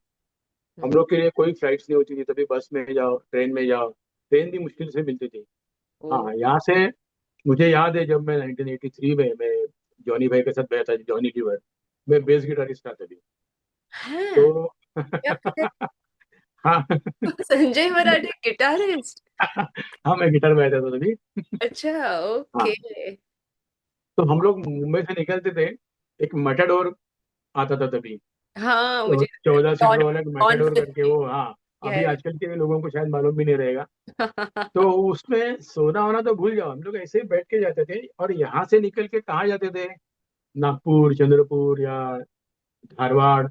हम्म। लोग के लिए कोई फ्लाइट्स नहीं होती थी, तभी बस में जाओ, ट्रेन में जाओ। ट्रेन भी मुश्किल से मिलती थी। ओ। हाँ, यहाँ से मुझे याद है, जब मैं 1983 में मैं जॉनी भाई के साथ गया था, जॉनी लीवर। मैं बेस गिटारिस्ट था तभी। हैं? तो क्या कहते हाँ। हैं? संजय मराठे गिटारिस्ट? हाँ, मैं गिटार बजाता था तभी। अच्छा। ओके। हाँ, तो हम लोग मुंबई से निकलते थे, एक मेटाडोर आता था तभी। हाँ, तो मुझे 14 सीटर डॉन वाला एक डॉन मेटाडोर करके, फिफ्टी। वो, हाँ। अभी यस। आजकल के लोगों को शायद मालूम भी नहीं रहेगा। तो उसमें सोना होना तो भूल जाओ, हम लोग ऐसे ही बैठ के जाते थे, और यहाँ से निकल के कहाँ जाते थे, नागपुर, चंद्रपुर, या धारवाड़,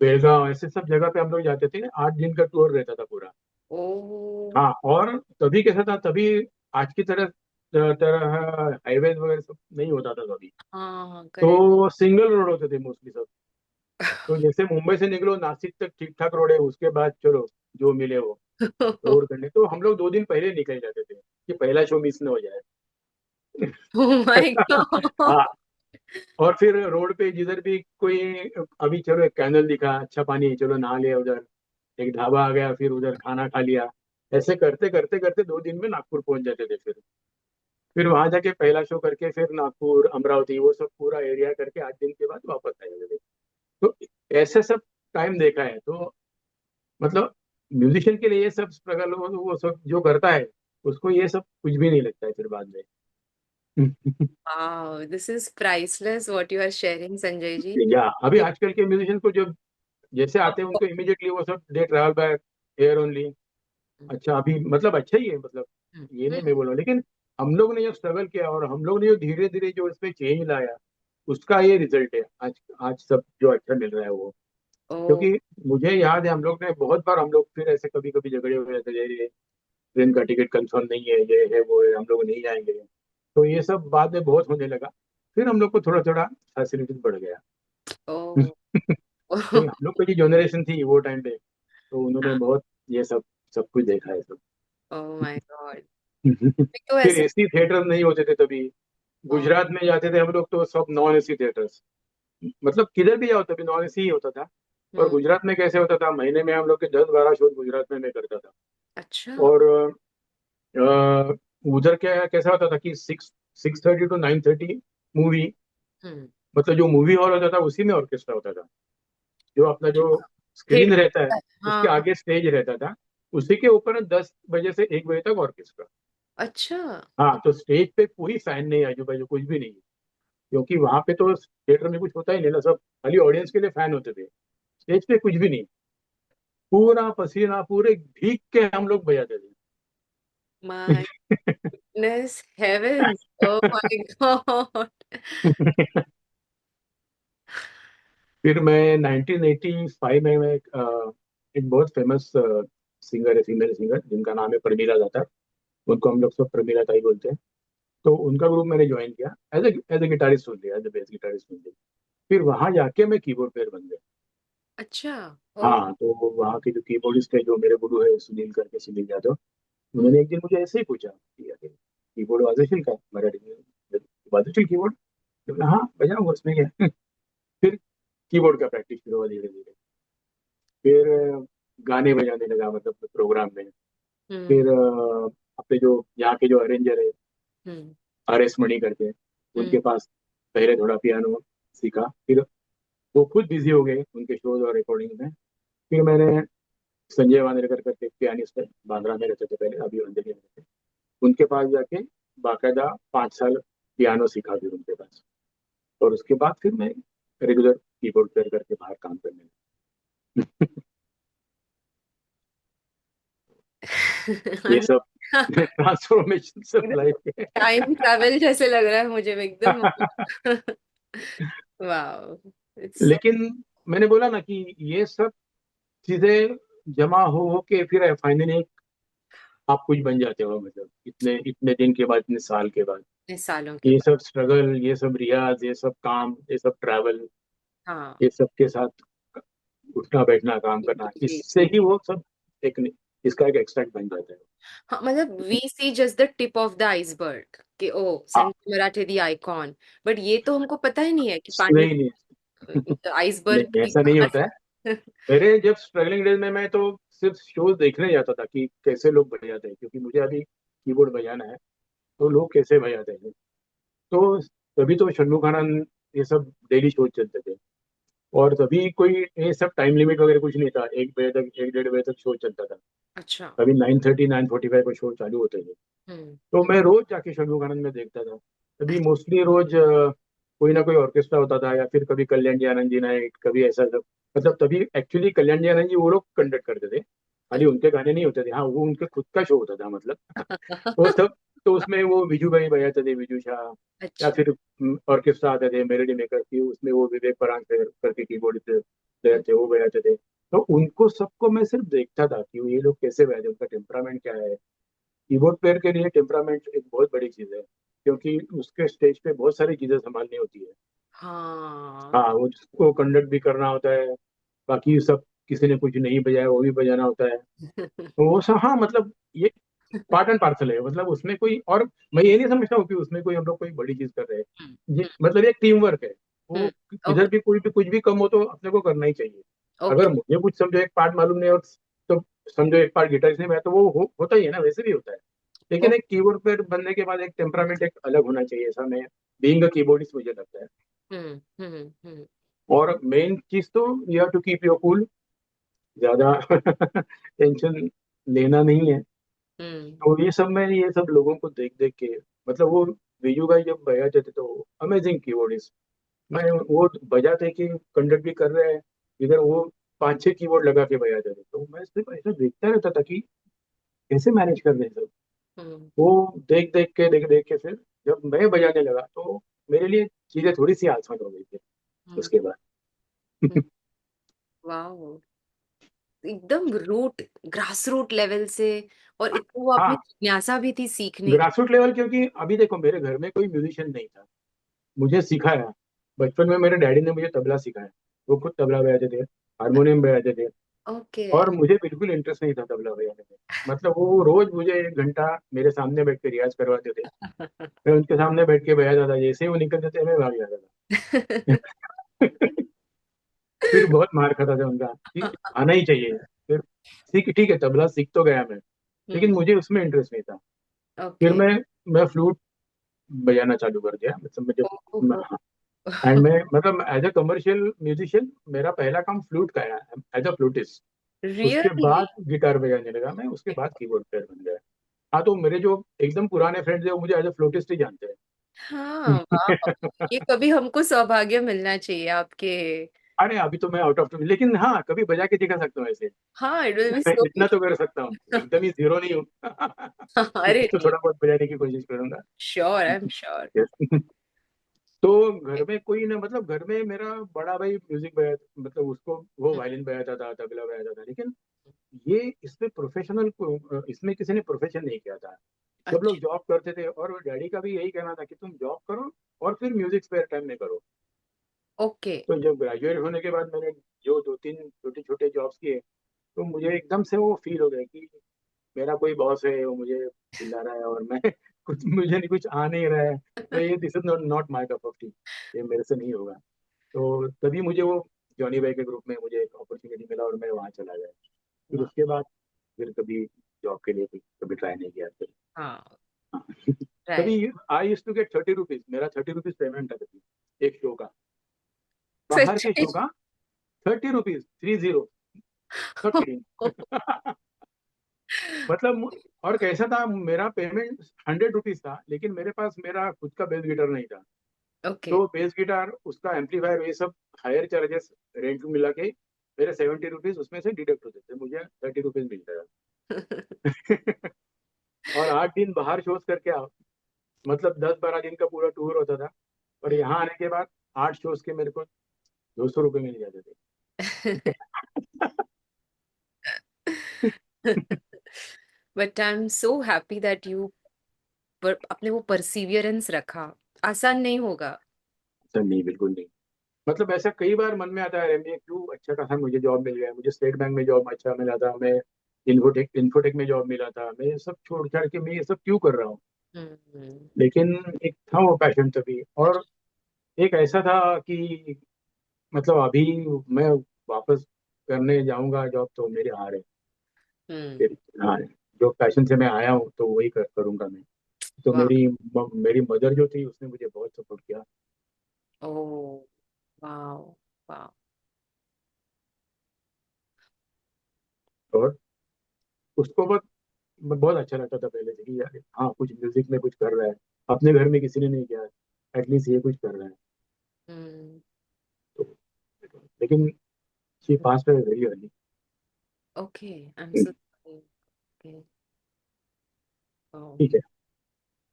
बेलगांव, ऐसे सब जगह पे हम लोग जाते थे। 8 दिन का टूर रहता था पूरा। ओ। हाँ, और तभी कैसा था, तभी आज की तरह तरह हाईवेज वगैरह सब नहीं होता था तभी। हाँ, करेक्ट। तो सिंगल रोड होते थे मोस्टली सब। तो जैसे मुंबई से निकलो, नासिक तक ठीक ठाक रोड है, उसके बाद चलो जो मिले वो रोड करने। तो हम लोग 2 दिन पहले निकल जाते थे कि पहला शो मिस ना हो जाए। ओ माय गॉड। हाँ, और फिर रोड पे जिधर भी कोई, अभी चलो एक कैनल दिखा, अच्छा पानी है, चलो नहा लिया उधर। एक ढाबा आ गया, फिर उधर खाना खा लिया। ऐसे करते करते करते 2 दिन में नागपुर पहुंच जाते थे। फिर वहां जाके पहला शो करके, फिर नागपुर, अमरावती, वो सब पूरा एरिया करके 8 दिन के बाद वापस आ जाते थे। तो ऐसे सब टाइम देखा है। तो मतलब म्यूजिशियन के लिए ये सब स्ट्रगल, वो सब जो करता है, उसको ये सब कुछ भी नहीं लगता है फिर बाद में। Wow, this is priceless what you are sharing Sanjay ji. या अभी आजकल के म्यूजिशियन को जो जैसे आते हैं, उनको इमीडिएटली वो सब दे ट्रैवल बाय एयर ओनली। अच्छा, अभी मतलब अच्छा ही है, मतलब ये नहीं मैं बोल रहा हूँ, लेकिन हम लोग ने जो स्ट्रगल किया, और हम लोग ने जो धीरे धीरे जो इसमें चेंज लाया, उसका ये रिजल्ट है आज। आज सब जो अच्छा मिल रहा है वो। ओ। क्योंकि मुझे याद है, हम लोग ने बहुत बार, हम लोग फिर ऐसे कभी कभी झगड़े हुए थे, ये ट्रेन का टिकट कंफर्म नहीं है, ये है वो है, हम लोग नहीं जाएंगे। तो ये सब बाद में बहुत होने लगा। फिर हम लोग को थोड़ा थोड़ा फैसिलिटीज बढ़ गया। ओ। क्योंकि हम लोग की जो जनरेशन थी वो टाइम पे, तो उन्होंने बहुत ये सब सब कुछ देखा है सब। ओ माय गॉड। तो फिर ऐसे। एसी थिएटर नहीं होते थे तभी। ओ। गुजरात में जाते थे हम लोग तो सब नॉन एसी थिएटर्स। मतलब किधर भी जाओ तभी नॉन एसी ही होता था। और हम्म। गुजरात में कैसे होता था, महीने में हम लोग के 10-12 शो गुजरात में मैं करता था। अच्छा। और अ, उधर क्या कैसा होता था कि 6:30 to 9:30 मूवी। हम्म। मतलब जो मूवी हॉल होता था उसी में ऑर्केस्ट्रा होता था। जो अपना जो स्क्रीन रहता है, थिएटर। उसके हाँ। आगे स्टेज रहता था। उसी के ऊपर 10 बजे से 1 बजे तक ऑर्केस्ट्रा। अच्छा। हाँ, तो स्टेज पे कोई फैन नहीं, आजू बाजू कुछ भी नहीं। क्योंकि वहां पे तो थिएटर में कुछ होता ही नहीं ना, सब खाली ऑडियंस के लिए फैन होते थे। स्टेज पे कुछ भी नहीं। पूरा पसीना पूरे भीग के हम लोग बजाते my goodness heavens. Oh my god. फिर मैं 1985 में मैं एक बहुत फेमस सिंगर है, फीमेल सिंगर, जिनका नाम है प्रमीला दाता। उनको हम लोग सब प्रमीला ताई बोलते हैं। तो उनका ग्रुप मैंने ज्वाइन किया, as a guitarist only, as a bass guitarist only. फिर वहां जाके मैं कीबोर्ड प्लेयर बन गया। अच्छा। ओ। हाँ, तो वहाँ के जो कीबोर्डिस्ट है, जो मेरे गुरु है सुनील करके, सुनील यादव, हम्म। उन्होंने एक दिन मुझे ऐसे ही पूछा कि अरे, कीबोर्ड वाजवशील का मराठी में, वाजवशील कीबोर्ड? तो मैंने, हाँ बजाऊंगा, उसमें क्या है?" फिर कीबोर्ड का प्रैक्टिस शुरू हुआ धीरे धीरे। फिर गाने बजाने लगा, मतलब प्रोग्राम में। हम्म। फिर अपने जो यहाँ के जो अरेंजर है, हम्म। RS मणि करके, हम्म। उनके पास पहले थोड़ा पियानो सीखा। फिर वो खुद बिजी हो गए उनके शोज और रिकॉर्डिंग में। फिर मैंने संजय वानेरकर करके पियानिस्ट है, बांद्रा में रहते थे पहले, अभी अंधेरी में रहते, उनके पास जाके बाकायदा 5 साल पियानो सीखा फिर उनके पास। और उसके बाद फिर मैं रेगुलर कीबोर्ड प्लेयर करके बाहर काम करने लगा। ये सब ट्रांसफॉर्मेशन सब लाइफ के। टाइम ट्रैवल जैसे लग रहा है मुझे एकदम। Wow, it's so. लेकिन मैंने बोला ना कि ये सब चीजें जमा हो के फिर फाइनली आप कुछ बन जाते हो, मतलब इतने इतने दिन के बाद, इतने साल के बाद। सालों के ये बाद। सब स्ट्रगल, ये सब रियाज, ये सब काम, ये सब ट्रैवल, हाँ। ये सब के साथ उठना बैठना काम करना, जी इससे जी। ही वो सब एक, इसका एक एक्सट्रैक्ट बन जाता है। हाँ, मतलब we see just the tip of the iceberg कि ओ हाँ, संजय मराठे दी आइकॉन। बट ये तो हमको पता ही नहीं है कि पानी नहीं नहीं आइसबर्ग नहीं, की ऐसा नहीं होता है। कहानी। मेरे जब स्ट्रगलिंग डेज में मैं तो सिर्फ शोज देखने जाता था कि कैसे लोग बजाते हैं, क्योंकि मुझे अभी कीबोर्ड बजाना है, तो लोग कैसे बजाते हैं। तो तभी तो शन्मुखानंद, ये सब डेली शोज चलते थे। और तभी कोई ये सब टाइम लिमिट वगैरह कुछ नहीं था, 1 बजे तक, 1 डेढ़ बजे तक शो चलता था। अच्छा। कभी 9:30 9:45 को शो चालू होते थे। हम्म। तो मैं रोज जाके शन्मुखानंद में देखता था। तभी मोस्टली रोज कोई ना कोई ऑर्केस्ट्रा होता था, या फिर कभी कल्याण जी आनंद जी नाइट, कभी ऐसा सब। मतलब तभी एक्चुअली कल्याण जी आनंद जी वो लोग कंडक्ट करते थे, खाली उनके गाने नहीं होते थे, हाँ वो उनके खुद का शो होता था मतलब। वो सब। तो उसमें वो विजू भाई बजाते थे, विजू शाह। या अच्छा। फिर ऑर्केस्ट्रा आते थे, मेलोडी मेकर की, उसमें वो विवेक परांजपे करके कीबोर्ड प्लेयर थे, वो बजाते थे। तो उनको सबको मैं सिर्फ देखता था कि ये लोग कैसे बजाते, उनका टेम्परामेंट क्या है। कीबोर्ड प्लेयर के लिए टेम्परामेंट एक बहुत बड़ी चीज है, क्योंकि उसके स्टेज पे बहुत सारी चीजें संभालनी होती है। हाँ। हाँ, वो उसको कंडक्ट भी करना होता है, बाकी सब, किसी ने कुछ नहीं बजाया वो भी बजाना होता है। तो वो सब, हाँ मतलब ये पार्ट एंड पार्सल है, मतलब उसमें कोई और, मैं ये नहीं समझता हूँ कि उसमें कोई हम लोग कोई बड़ी चीज कर रहे हैं। ये मतलब एक टीम वर्क है। वो किधर ओके। भी कोई भी कुछ भी कम हो तो अपने को करना ही चाहिए। ओके। अगर मुझे कुछ समझो एक पार्ट मालूम नहीं, और तो समझो एक पार्ट गिटारिस्ट ने, मैं तो वो होता ही है ना, वैसे भी होता है। लेकिन एक कीबोर्ड पर बनने के बाद एक टेम्परामेंट एक अलग होना चाहिए, ऐसा मैं बीइंग अ कीबोर्डिस्ट मुझे लगता है। हम्म। और मेन चीज तो you have to keep your cool, ज्यादा टेंशन लेना नहीं है। हम्म। तो ये सब, मैं ये सब लोगों को देख देख के, मतलब वो विजू भाई जब बजाते थे तो अमेजिंग कीबोर्डिस्ट। मैं वो बजाते कि कंडक्ट भी कर रहे हैं, इधर वो 5 6 कीबोर्ड लगा के बजाते थे, तो मैं सिर्फ ऐसा देखता रहता था कि कैसे मैनेज कर रहे हैं सब। हम्म। वो देख देख के फिर जब मैं बजाने लगा तो मेरे लिए चीजें थोड़ी सी आसान हो गई थी हम्म। उसके बाद। वाह, एकदम रूट, ग्रास रूट लेवल से। और इतना वो आपने हाँ, जिज्ञासा भी थी सीखने की। ग्रासरूट लेवल, क्योंकि अभी देखो मेरे घर में कोई म्यूजिशियन नहीं था, मुझे सिखाया। बचपन में मेरे डैडी ने मुझे तबला सिखाया, वो खुद तबला बजाते थे, हारमोनियम बजाते थे। ओके। और मुझे बिल्कुल इंटरेस्ट नहीं था तबला बजाने में। मतलब वो रोज मुझे 1 घंटा मेरे सामने बैठ के रियाज करवाते थे। मैं उनके सामने बैठ के बजाता था, जैसे ही वो निकलते थे मैं भाग जाता था। फिर बहुत मार खाता था उनका कि आना ही चाहिए। फिर सीख, ठीक है तबला सीख तो गया मैं, लेकिन हम्म। मुझे उसमें इंटरेस्ट नहीं था। फिर ओके। मैं फ्लूट बजाना चालू कर दिया, मतलब ओहो। मुझे। एंड मैं मतलब एज अ कमर्शियल म्यूजिशियन मेरा पहला काम फ्लूट का आया, एज अ फ्लूटिस्ट। उसके रियली। बाद गिटार बजाने लगा मैं, उसके बाद कीबोर्ड प्लेयर बन गया। हाँ, तो मेरे जो एकदम पुराने फ्रेंड्स हैं वो मुझे एज अ फ्लूटिस्ट ही जानते हाँ, वाह, हैं। ये कभी हमको सौभाग्य मिलना चाहिए आपके। अरे अभी तो मैं आउट ऑफ, लेकिन हाँ कभी बजा के दिखा सकता हूँ ऐसे। हाँ, इट विल बी सो। इतना तो कर सकता हूँ, एकदम ही जीरो नहीं हूँ। अरे कुछ तो नहीं, थोड़ा बहुत बजाने की कोशिश करूंगा। Sure, I am sure. Yes. तो घर में कोई ना, मतलब घर में मेरा बड़ा भाई म्यूजिक बजा, मतलब उसको वो वायलिन बजाता था, तबला बजाता था, लेकिन ये इसमें प्रोफेशनल को, इसमें किसी ने प्रोफेशन नहीं किया था। सब लोग अच्छा। जॉब करते थे, और डैडी का भी यही कहना था कि तुम जॉब करो और फिर म्यूजिक स्पेयर टाइम में करो। ओके। तो जब ग्रेजुएट होने के बाद मैंने जो 2 3 छोटे छोटे जॉब्स किए, तो मुझे एकदम से वो फील हो गया कि मेरा कोई बॉस है, वो मुझे चिल्ला रहा है, और मैं कुछ, मुझे नहीं, कुछ आ नहीं रहा है। तो ये this is not not my cup of T, ये मेरे से नहीं होगा। तो तभी मुझे वो जॉनी भाई के ग्रुप में मुझे एक अपॉर्चुनिटी मिला, और मैं वहाँ चला गया। फिर वाह। उसके बाद फिर कभी जॉब के लिए कभी ट्राई नहीं किया फिर। हाँ। हाँ। राइट। तभी आई यूज टू गेट 30 रुपीज, मेरा 30 रुपीज पेमेंट था तभी एक शो का, बाहर के सच्ची। शो का। 30 रुपीज, 30, नॉट किडिंग। मतलब, और कैसा था, मेरा पेमेंट 100 रुपीज था, लेकिन मेरे पास मेरा खुद का बेस गिटार नहीं था। ओके। तो बेस गिटार, उसका एम्पलीफायर, ये सब हायर चार्जेस रेंट मिला के मेरे 70 रुपीज उसमें से डिडक्ट होते थे, मुझे 30 रुपीज मिलता था। और 8 दिन बाहर शोज करके आओ, मतलब 10-12 दिन का पूरा टूर होता था। और यहाँ आने के बाद 8 शोज के मेरे को 200 रुपये मिल जाते थे। But I am so happy that you अपने वो परसिवियरेंस रखा। आसान नहीं होगा। सर नहीं, बिल्कुल नहीं। मतलब ऐसा कई बार मन में आता है, अरे मैं क्यों, अच्छा खासा मुझे जॉब मिल गया, मुझे स्टेट बैंक में जॉब अच्छा मिला था, मैं इन्फोटेक में जॉब मिला था, मैं ये सब छोड़ छाड़ के मैं ये सब क्यों कर रहा हूँ। हम्म। लेकिन एक था वो पैशन तभी, और एक ऐसा था कि मतलब अभी मैं वापस करने जाऊंगा जॉब तो मेरे हार है। हम्म। फिर हाँ, जो पैशन से मैं आया हूँ तो वही करूंगा मैं। तो वाह। मेरी मदर जो थी उसने मुझे बहुत सपोर्ट किया। ओ। वाह। वाह। और उसको बहुत बहुत अच्छा लगता था पहले से कि यार हाँ, कुछ म्यूजिक में कुछ कर रहा है, अपने घर में किसी ने नहीं किया, एटलीस्ट ये कुछ कर रहा है। हम्म। तो लेकिन she pass very early. Okay, I am so okay. ठीक है।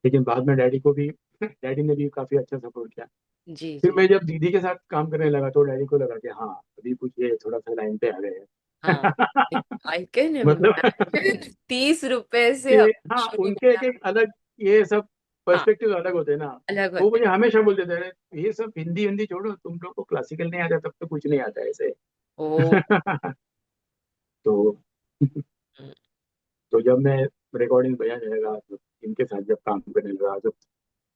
लेकिन बाद में डैडी को भी डैडी ने भी काफी अच्छा सपोर्ट किया। जी फिर जी। मैं जब दीदी के साथ काम करने लगा तो डैडी को लगा कि हाँ, अभी कुछ ये थोड़ा सा लाइन पे आ गए हाँ, हैं। आई कैन मतलब इमेजिन 30 रुपए से कि अब हाँ, शुरू उनके एक होना। एक अलग, ये सब हाँ, पर्सपेक्टिव अलग होते हैं ना। अलग वो होते मुझे हमेशा बोलते थे, "अरे, ये सब हिंदी हिंदी छोड़ो, तुम लोग को क्लासिकल नहीं आता तब तो कुछ नहीं आता ऐसे।" हैं। ओ। तो हम्म। तो जब मैं रिकॉर्डिंग बजाने लगा, जब इनके साथ जब काम करने लगा, जब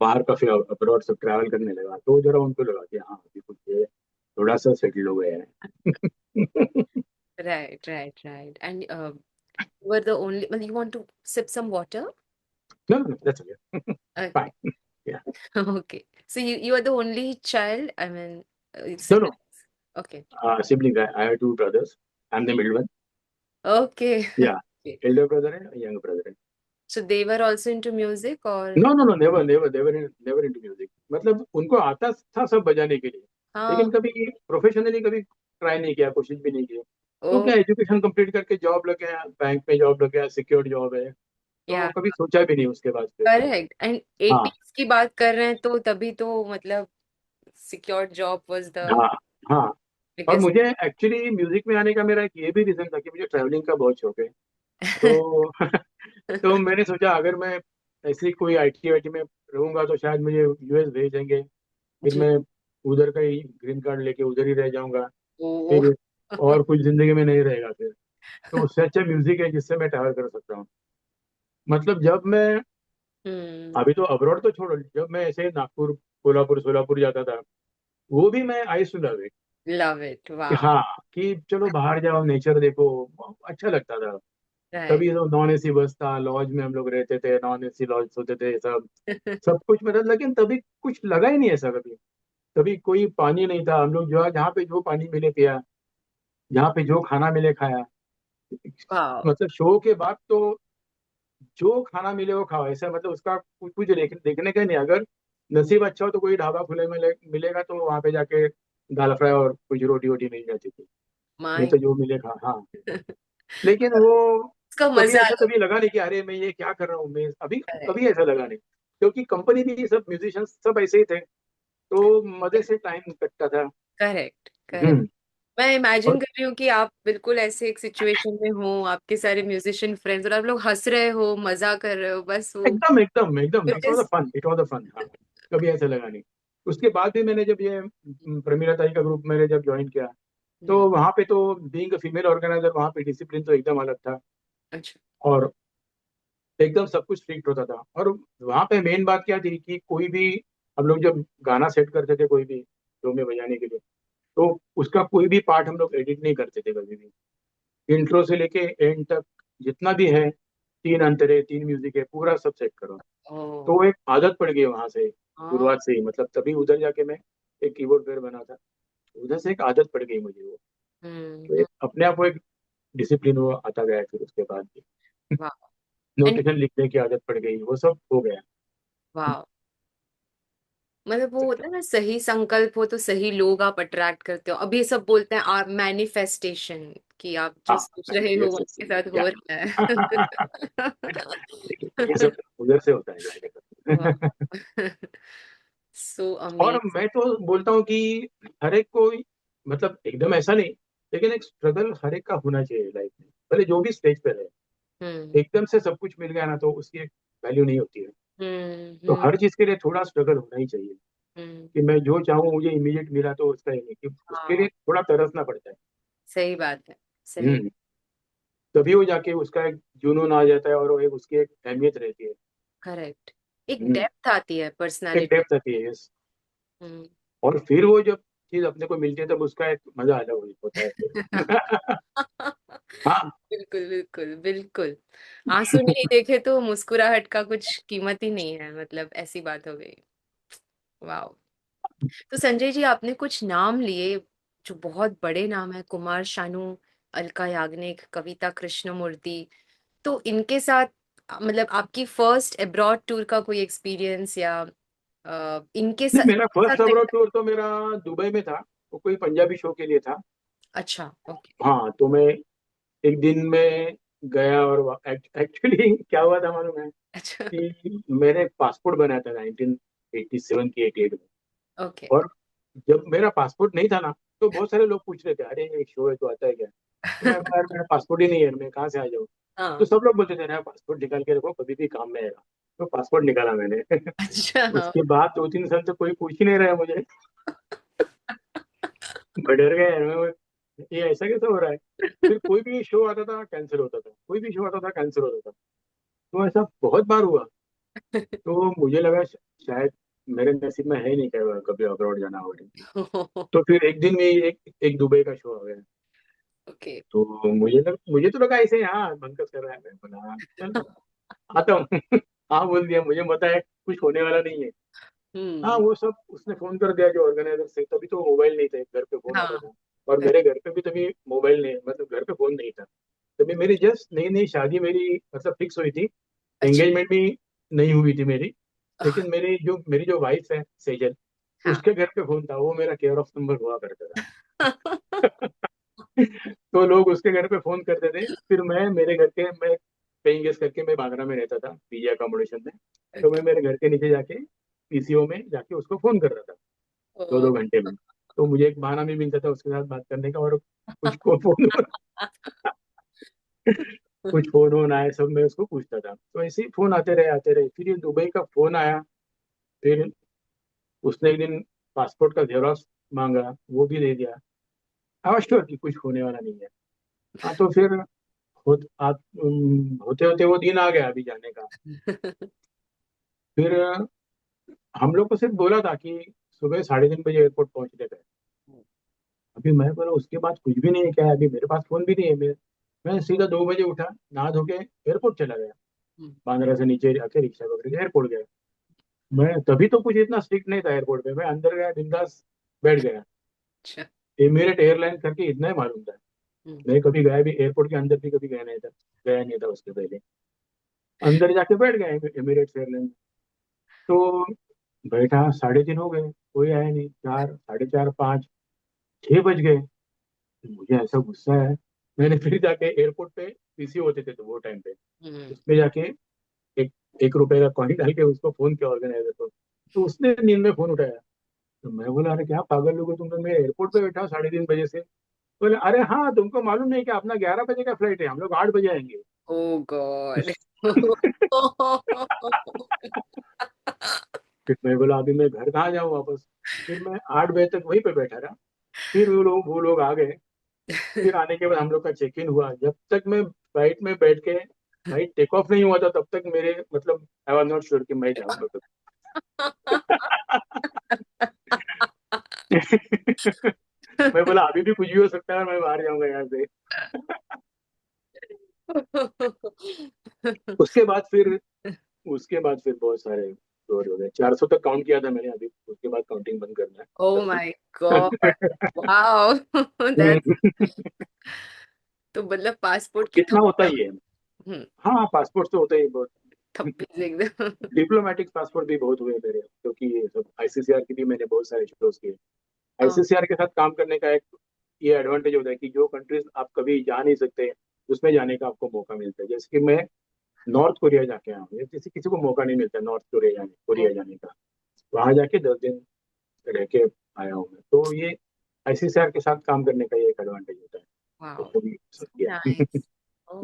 बाहर का फिर अब्रॉड सब ट्रैवल करने लगा, तो जरा उनको लगा कि हाँ, अभी कुछ ये थोड़ा सा सेटल हो गए हैं। Right right right and you were the only, well, you want to sip some water? No, no, that's okay. Okay. Fine. Yeah. Okay. So you are the only child, I mean, No, no. siblings. Okay. Sibling, I have two brothers. I'm the middle one. Okay. Yeah. Okay. Elder brother and a younger brother. So they were also into music or? No no no, never never, never into music. मतलब उनको आता था सब बजाने के लिए, हाँ। लेकिन कभी प्रोफेशनली कभी ट्राई नहीं किया, कोशिश भी नहीं की। तो ओ। क्या, एजुकेशन कंप्लीट करके जॉब लग गया, बैंक में जॉब लग गया, सिक्योर जॉब है, तो या कभी सोचा भी नहीं उसके बाद फिर। करेक्ट एंड हाँ 80s की बात कर रहे हैं तो तभी तो मतलब सिक्योर जॉब वाज द हाँ हाँ। और बिगेस्ट। मुझे एक्चुअली म्यूजिक में आने का मेरा एक ये भी रीजन था कि मुझे ट्रैवलिंग का बहुत शौक है। तो तो मैंने सोचा अगर मैं ऐसी कोई आईटी वाईटी में रहूंगा तो शायद मुझे यूएस भेज देंगे, फिर जी। मैं उधर का ही ग्रीन कार्ड लेके उधर ही रह जाऊंगा। ओ। फिर और कुछ जिंदगी में नहीं रहेगा फिर। तो उससे अच्छा म्यूजिक है जिससे मैं ट्रैवल कर सकता हूँ। मतलब जब मैं, हम्म। अभी तो अब्रॉड तो छोड़ो, जब मैं ऐसे नागपुर, कोल्हापुर, सोलापुर जाता था, वो भी मैं I too love it. Love it. कि वाओ। हाँ, कि चलो बाहर जाओ, नेचर देखो, अच्छा लगता था। राइट। तभी तो नॉन एसी बस था, लॉज में हम लोग रहते थे, नॉन एसी लॉज होते थे सब, सब कुछ मतलब। लेकिन तभी कुछ लगा ही नहीं ऐसा कभी। तभी कोई पानी नहीं था, हम लोग जो जहाँ पे जो पानी मिले पिया, जहाँ पे जो खाना मिले खाया। वाओ। मतलब शो के बाद तो जो खाना मिले वो खाओ, ऐसा मतलब उसका कुछ कुछ देखने का ही नहीं। अगर नसीब अच्छा हो तो कोई ढाबा खुले में मिलेगा तो वहां पे जाके दाल फ्राई और कुछ रोटी वोटी मिल जाती थी। नहीं माय। तो जो मिले खा, हाँ। लेकिन वो उसका कभी मजा ऐसा अलग। कभी लगा नहीं कि अरे मैं ये क्या कर रहा हूँ मैं अभी। करेक्ट कभी ऐसा लगा नहीं, क्योंकि कंपनी भी सब म्यूजिशियंस सब ऐसे ही थे, तो मजे से टाइम कटता था। Correct correct. हम्म। मैं इमेजिन और कर रही हूँ कि आप बिल्कुल ऐसे एक सिचुएशन में हो, आपके सारे म्यूजिशियन फ्रेंड्स और आप लोग हंस रहे हो, मजा कर रहे हो, बस वो एकदम एकदम एकदम, it was a because. Fun, it was a fun. हाँ, कभी ऐसा लगा नहीं। उसके बाद भी मैंने जब ये प्रमीला ताई का ग्रुप मैंने जब ज्वाइन किया, तो वहां पे तो बीइंग अ फीमेल ऑर्गेनाइजर, वहां पे डिसिप्लिन तो एकदम अलग था। अच्छा। और एकदम सब कुछ स्ट्रिक्ट होता था। और वहां पे मेन बात क्या थी कि कोई भी, हम लोग जब गाना सेट करते थे कोई भी शो में बजाने के लिए, तो उसका कोई भी पार्ट हम लोग एडिट नहीं करते थे कभी भी। इंट्रो से लेके एंड तक जितना भी है, 3 अंतरे, 3 म्यूजिक है, पूरा सब सेट करो। ओ। तो एक आदत पड़ गई वहां से, हाँ। शुरुआत से ही। मतलब तभी उधर जाके मैं एक कीबोर्ड प्लेयर बना था, उधर से एक आदत पड़ गई मुझे वो। तो हम्म। एक अपने आप वो एक डिसिप्लिन वो आता गया फिर उसके बाद भी। वाह। एंड नोटेशन लिखने की आदत पड़ गई, वो सब हो गया। वाह। मतलब वो सकता होता हूँ। है ना, सही संकल्प हो तो सही लोग आप अट्रैक्ट करते हो। अभी ये सब बोलते हैं आप मैनिफेस्टेशन, कि आप जो हाँ, सोच रहे हो वो यस यस, आपके साथ या हो रहा देखिए ये है। सब उधर से होता है जाने वाह। का। सो और अमेजिंग। मैं तो बोलता हूँ कि हर एक को, मतलब एकदम ऐसा नहीं, लेकिन एक स्ट्रगल हर एक का होना चाहिए लाइफ में, भले जो भी स्टेज पे रहे। हम्म एकदम से सब कुछ मिल गया ना तो उसकी एक वैल्यू नहीं होती है। हम्म तो हम्म हर चीज के लिए थोड़ा स्ट्रगल होना ही चाहिए। हम्म। कि मैं जो चाहूँ मुझे इमीडिएट मिला तो उसका ही नहीं, कि उसके लिए हाँ, थोड़ा तरसना पड़ता है। सही बात है। सही। हम्म। तभी वो जाके उसका एक जुनून आ जाता है और वो एक उसकी एक अहमियत रहती है। करेक्ट। एक हम्म। डेप्थ आती है एक पर्सनालिटी। डेप्थ आती है, yes। हम्म। और फिर वो जब चीज अपने को मिलती है तब उसका एक मजा अलग होता है फिर। हाँ। बिल्कुल बिल्कुल बिल्कुल। आंसू नहीं देखे तो मुस्कुराहट का कुछ कीमत ही नहीं है, मतलब ऐसी बात हो गई। वाह। तो संजय जी, आपने कुछ नाम लिए जो बहुत बड़े नाम है, कुमार शानू, अलका याग्निक, कविता कृष्णमूर्ति। तो इनके साथ मतलब आपकी फर्स्ट अब्रॉड टूर का कोई एक्सपीरियंस, या इनके नहीं, साथ मेरा इनके फर्स्ट साथ अब्रॉड टूर तो मेरा दुबई में था। वो कोई पंजाबी शो के लिए था। अच्छा, ओके। हाँ, तो मैं एक दिन में गया और एक्चुअली क्या हुआ था मालूम है अच्छा। कि मैंने एक पासपोर्ट बनाया था 1987 की 88 में। ओके। और जब मेरा पासपोर्ट नहीं था ना, तो बहुत सारे लोग पूछ रहे थे, अरे एक शो है तो आता है क्या? तो मैं कहा, यार मेरा पासपोर्ट ही नहीं है, मैं कहाँ से आ जाऊँ? तो हाँ। सब लोग बोलते थे, अरे पासपोर्ट निकाल के रखो, कभी भी काम में आएगा। तो पासपोर्ट निकाला मैंने। अच्छा। हाँ। उसके बाद 2-3 साल तो कोई पूछ ही नहीं रहा है मुझे। मैं डर गया यार, ये ऐसा कैसे हो रहा है? फिर कोई भी शो आता था कैंसिल होता था, कोई भी शो आता था कैंसिल होता था। तो ऐसा बहुत बार हुआ। तो मुझे लगा शायद मेरे नसीब में है ही नहीं क्या कभी अब्रॉड जाना हो। तो फिर एक दिन में एक एक दुबई का शो आ गया। ओके। तो मुझे तो लगा ऐसे ही, हाँ बंकस कर रहा है, मैं बोला हाँ, चल आता हूँ। हाँ बोल दिया, मुझे पता है कुछ होने वाला नहीं है। हाँ, हम्म। वो सब उसने फोन कर दिया जो ऑर्गेनाइजर से, तभी तो मोबाइल नहीं थे, घर पे फोन आता हाँ। था। और मेरे घर पे भी तभी मोबाइल नहीं, मतलब घर पे फोन नहीं था। तभी मेरी जस्ट नई नई शादी मेरी मतलब फिक्स हुई थी। अच्छा। एंगेजमेंट भी नहीं हुई थी मेरी। लेकिन मेरी जो वाइफ है सेजल, हाँ। उसके घर पे फोन था, वो मेरा केयर ऑफ नंबर हुआ करता था। तो लोग उसके घर पे फोन करते थे, फिर मैं पेइंग गेस्ट करके मैं बांद्रा में रहता था पीजी अकोमोडेशन में। तो मैं ओके। मेरे घर के नीचे जाके पीसीओ में जाके उसको फोन कर रहा था दो ओ। दो घंटे में। तो मुझे एक बहाना भी मिलता था उसके साथ बात करने का। और कुछ को फोन कुछ फोन वोन आए सब मैं उसको पूछता था। तो ऐसे ही फोन आते रहे, फिर ये दुबई का फोन आया। फिर उसने एक दिन पासपोर्ट का जेरॉक्स मांगा, वो भी दे दिया। हाँ श्योर कि कुछ होने वाला नहीं है। हाँ, तो फिर होते होते वो दिन आ गया अभी जाने का। फिर हम लोग को सिर्फ बोला था कि सुबह 3:30 बजे एयरपोर्ट पहुंचने का है। अभी मैं बोला उसके बाद कुछ भी नहीं है क्या है? अभी मेरे पास फोन भी नहीं है। मैं सीधा 2 बजे उठा, नहा धो के एयरपोर्ट चला गया। बांद्रा से नीचे आके रिक्शा पकड़ के एयरपोर्ट गया। मैं तभी तो कुछ इतना स्ट्रिक्ट नहीं था एयरपोर्ट पे, मैं अंदर गया बिंदास बैठ गया। अच्छा। एमिरेट एयरलाइन करके इतना ही मालूम था। हम्म। मैं कभी गया भी एयरपोर्ट के अंदर भी कभी गया नहीं था उसके पहले। अंदर जाके बैठ गया एमिरेट्स एयरलाइन। तो बैठा, 3:30 हो गए, कोई आया नहीं। 4, 4:30, 5, 6 बज गए। मुझे ऐसा गुस्सा है। मैंने फिर जाके एयरपोर्ट पे पीसी होते थे तो वो टाइम पे हम्म। उसमें जाके एक 1 रुपए का कॉइन डाल के उसको फोन किया ऑर्गेनाइजर को। तो उसने नींद में फोन उठाया। तो मैं बोला, अरे क्या पागल लोग हो तुम लोग, मैं एयरपोर्ट पे बैठा हूँ 3:30 बजे से। बोले, अरे हाँ तुमको मालूम नहीं कि अपना 11 बजे का फ्लाइट है, हम लोग 8 बजे आएंगे। ओ गॉड। फिर मैं बोला, अभी मैं घर कहाँ जाऊँ वापस? फिर मैं 8 बजे तक वहीं पे बैठा रहा। फिर वो लोग आ गए। फिर आने के बाद हम लोग का चेक इन हुआ। जब तक मैं फ्लाइट में बैठ के फ्लाइट टेक ऑफ नहीं हुआ था तब तक मेरे मतलब आई वॉज नॉट श्योर कि मैं जाऊंगा कभी। मैं बोला अभी भी कुछ भी हो सकता है, मैं बाहर जाऊंगा यहाँ से। उसके बाद फिर उसके बाद फिर बहुत सारे स्टोर हो गए। 400 तक काउंट किया था मैंने अभी, उसके बाद काउंटिंग बंद करना है ओ तब से। My God. वाओ। दैट्स। तो मतलब पासपोर्ट की कितना होता थोड़ी। ही है। हम्म। हाँ, पासपोर्ट तो होता ही है बहुत। थप्पी से एकदम। डिप्लोमेटिक पासपोर्ट भी बहुत हुए मेरे, क्योंकि ये सब आईसीसीआर की भी मैंने बहुत सारे शोज किए। हाँ, आईसीसीआर के साथ काम करने का एक ये एडवांटेज होता है कि जो कंट्रीज आप कभी जा नहीं सकते, उसमें जाने का आपको मौका मिलता है। जैसे कि मैं नॉर्थ कोरिया जाके आया हूँ, जैसे किसी को मौका नहीं मिलता नॉर्थ कोरिया जाने का। वहां जाके 10 दिन रह के आया हूँ मैं। तो ये आईसीसीआर के साथ काम करने का ये एक एडवांटेज होता है। तो वाओ, वो भी सब किया। Nice. Oh,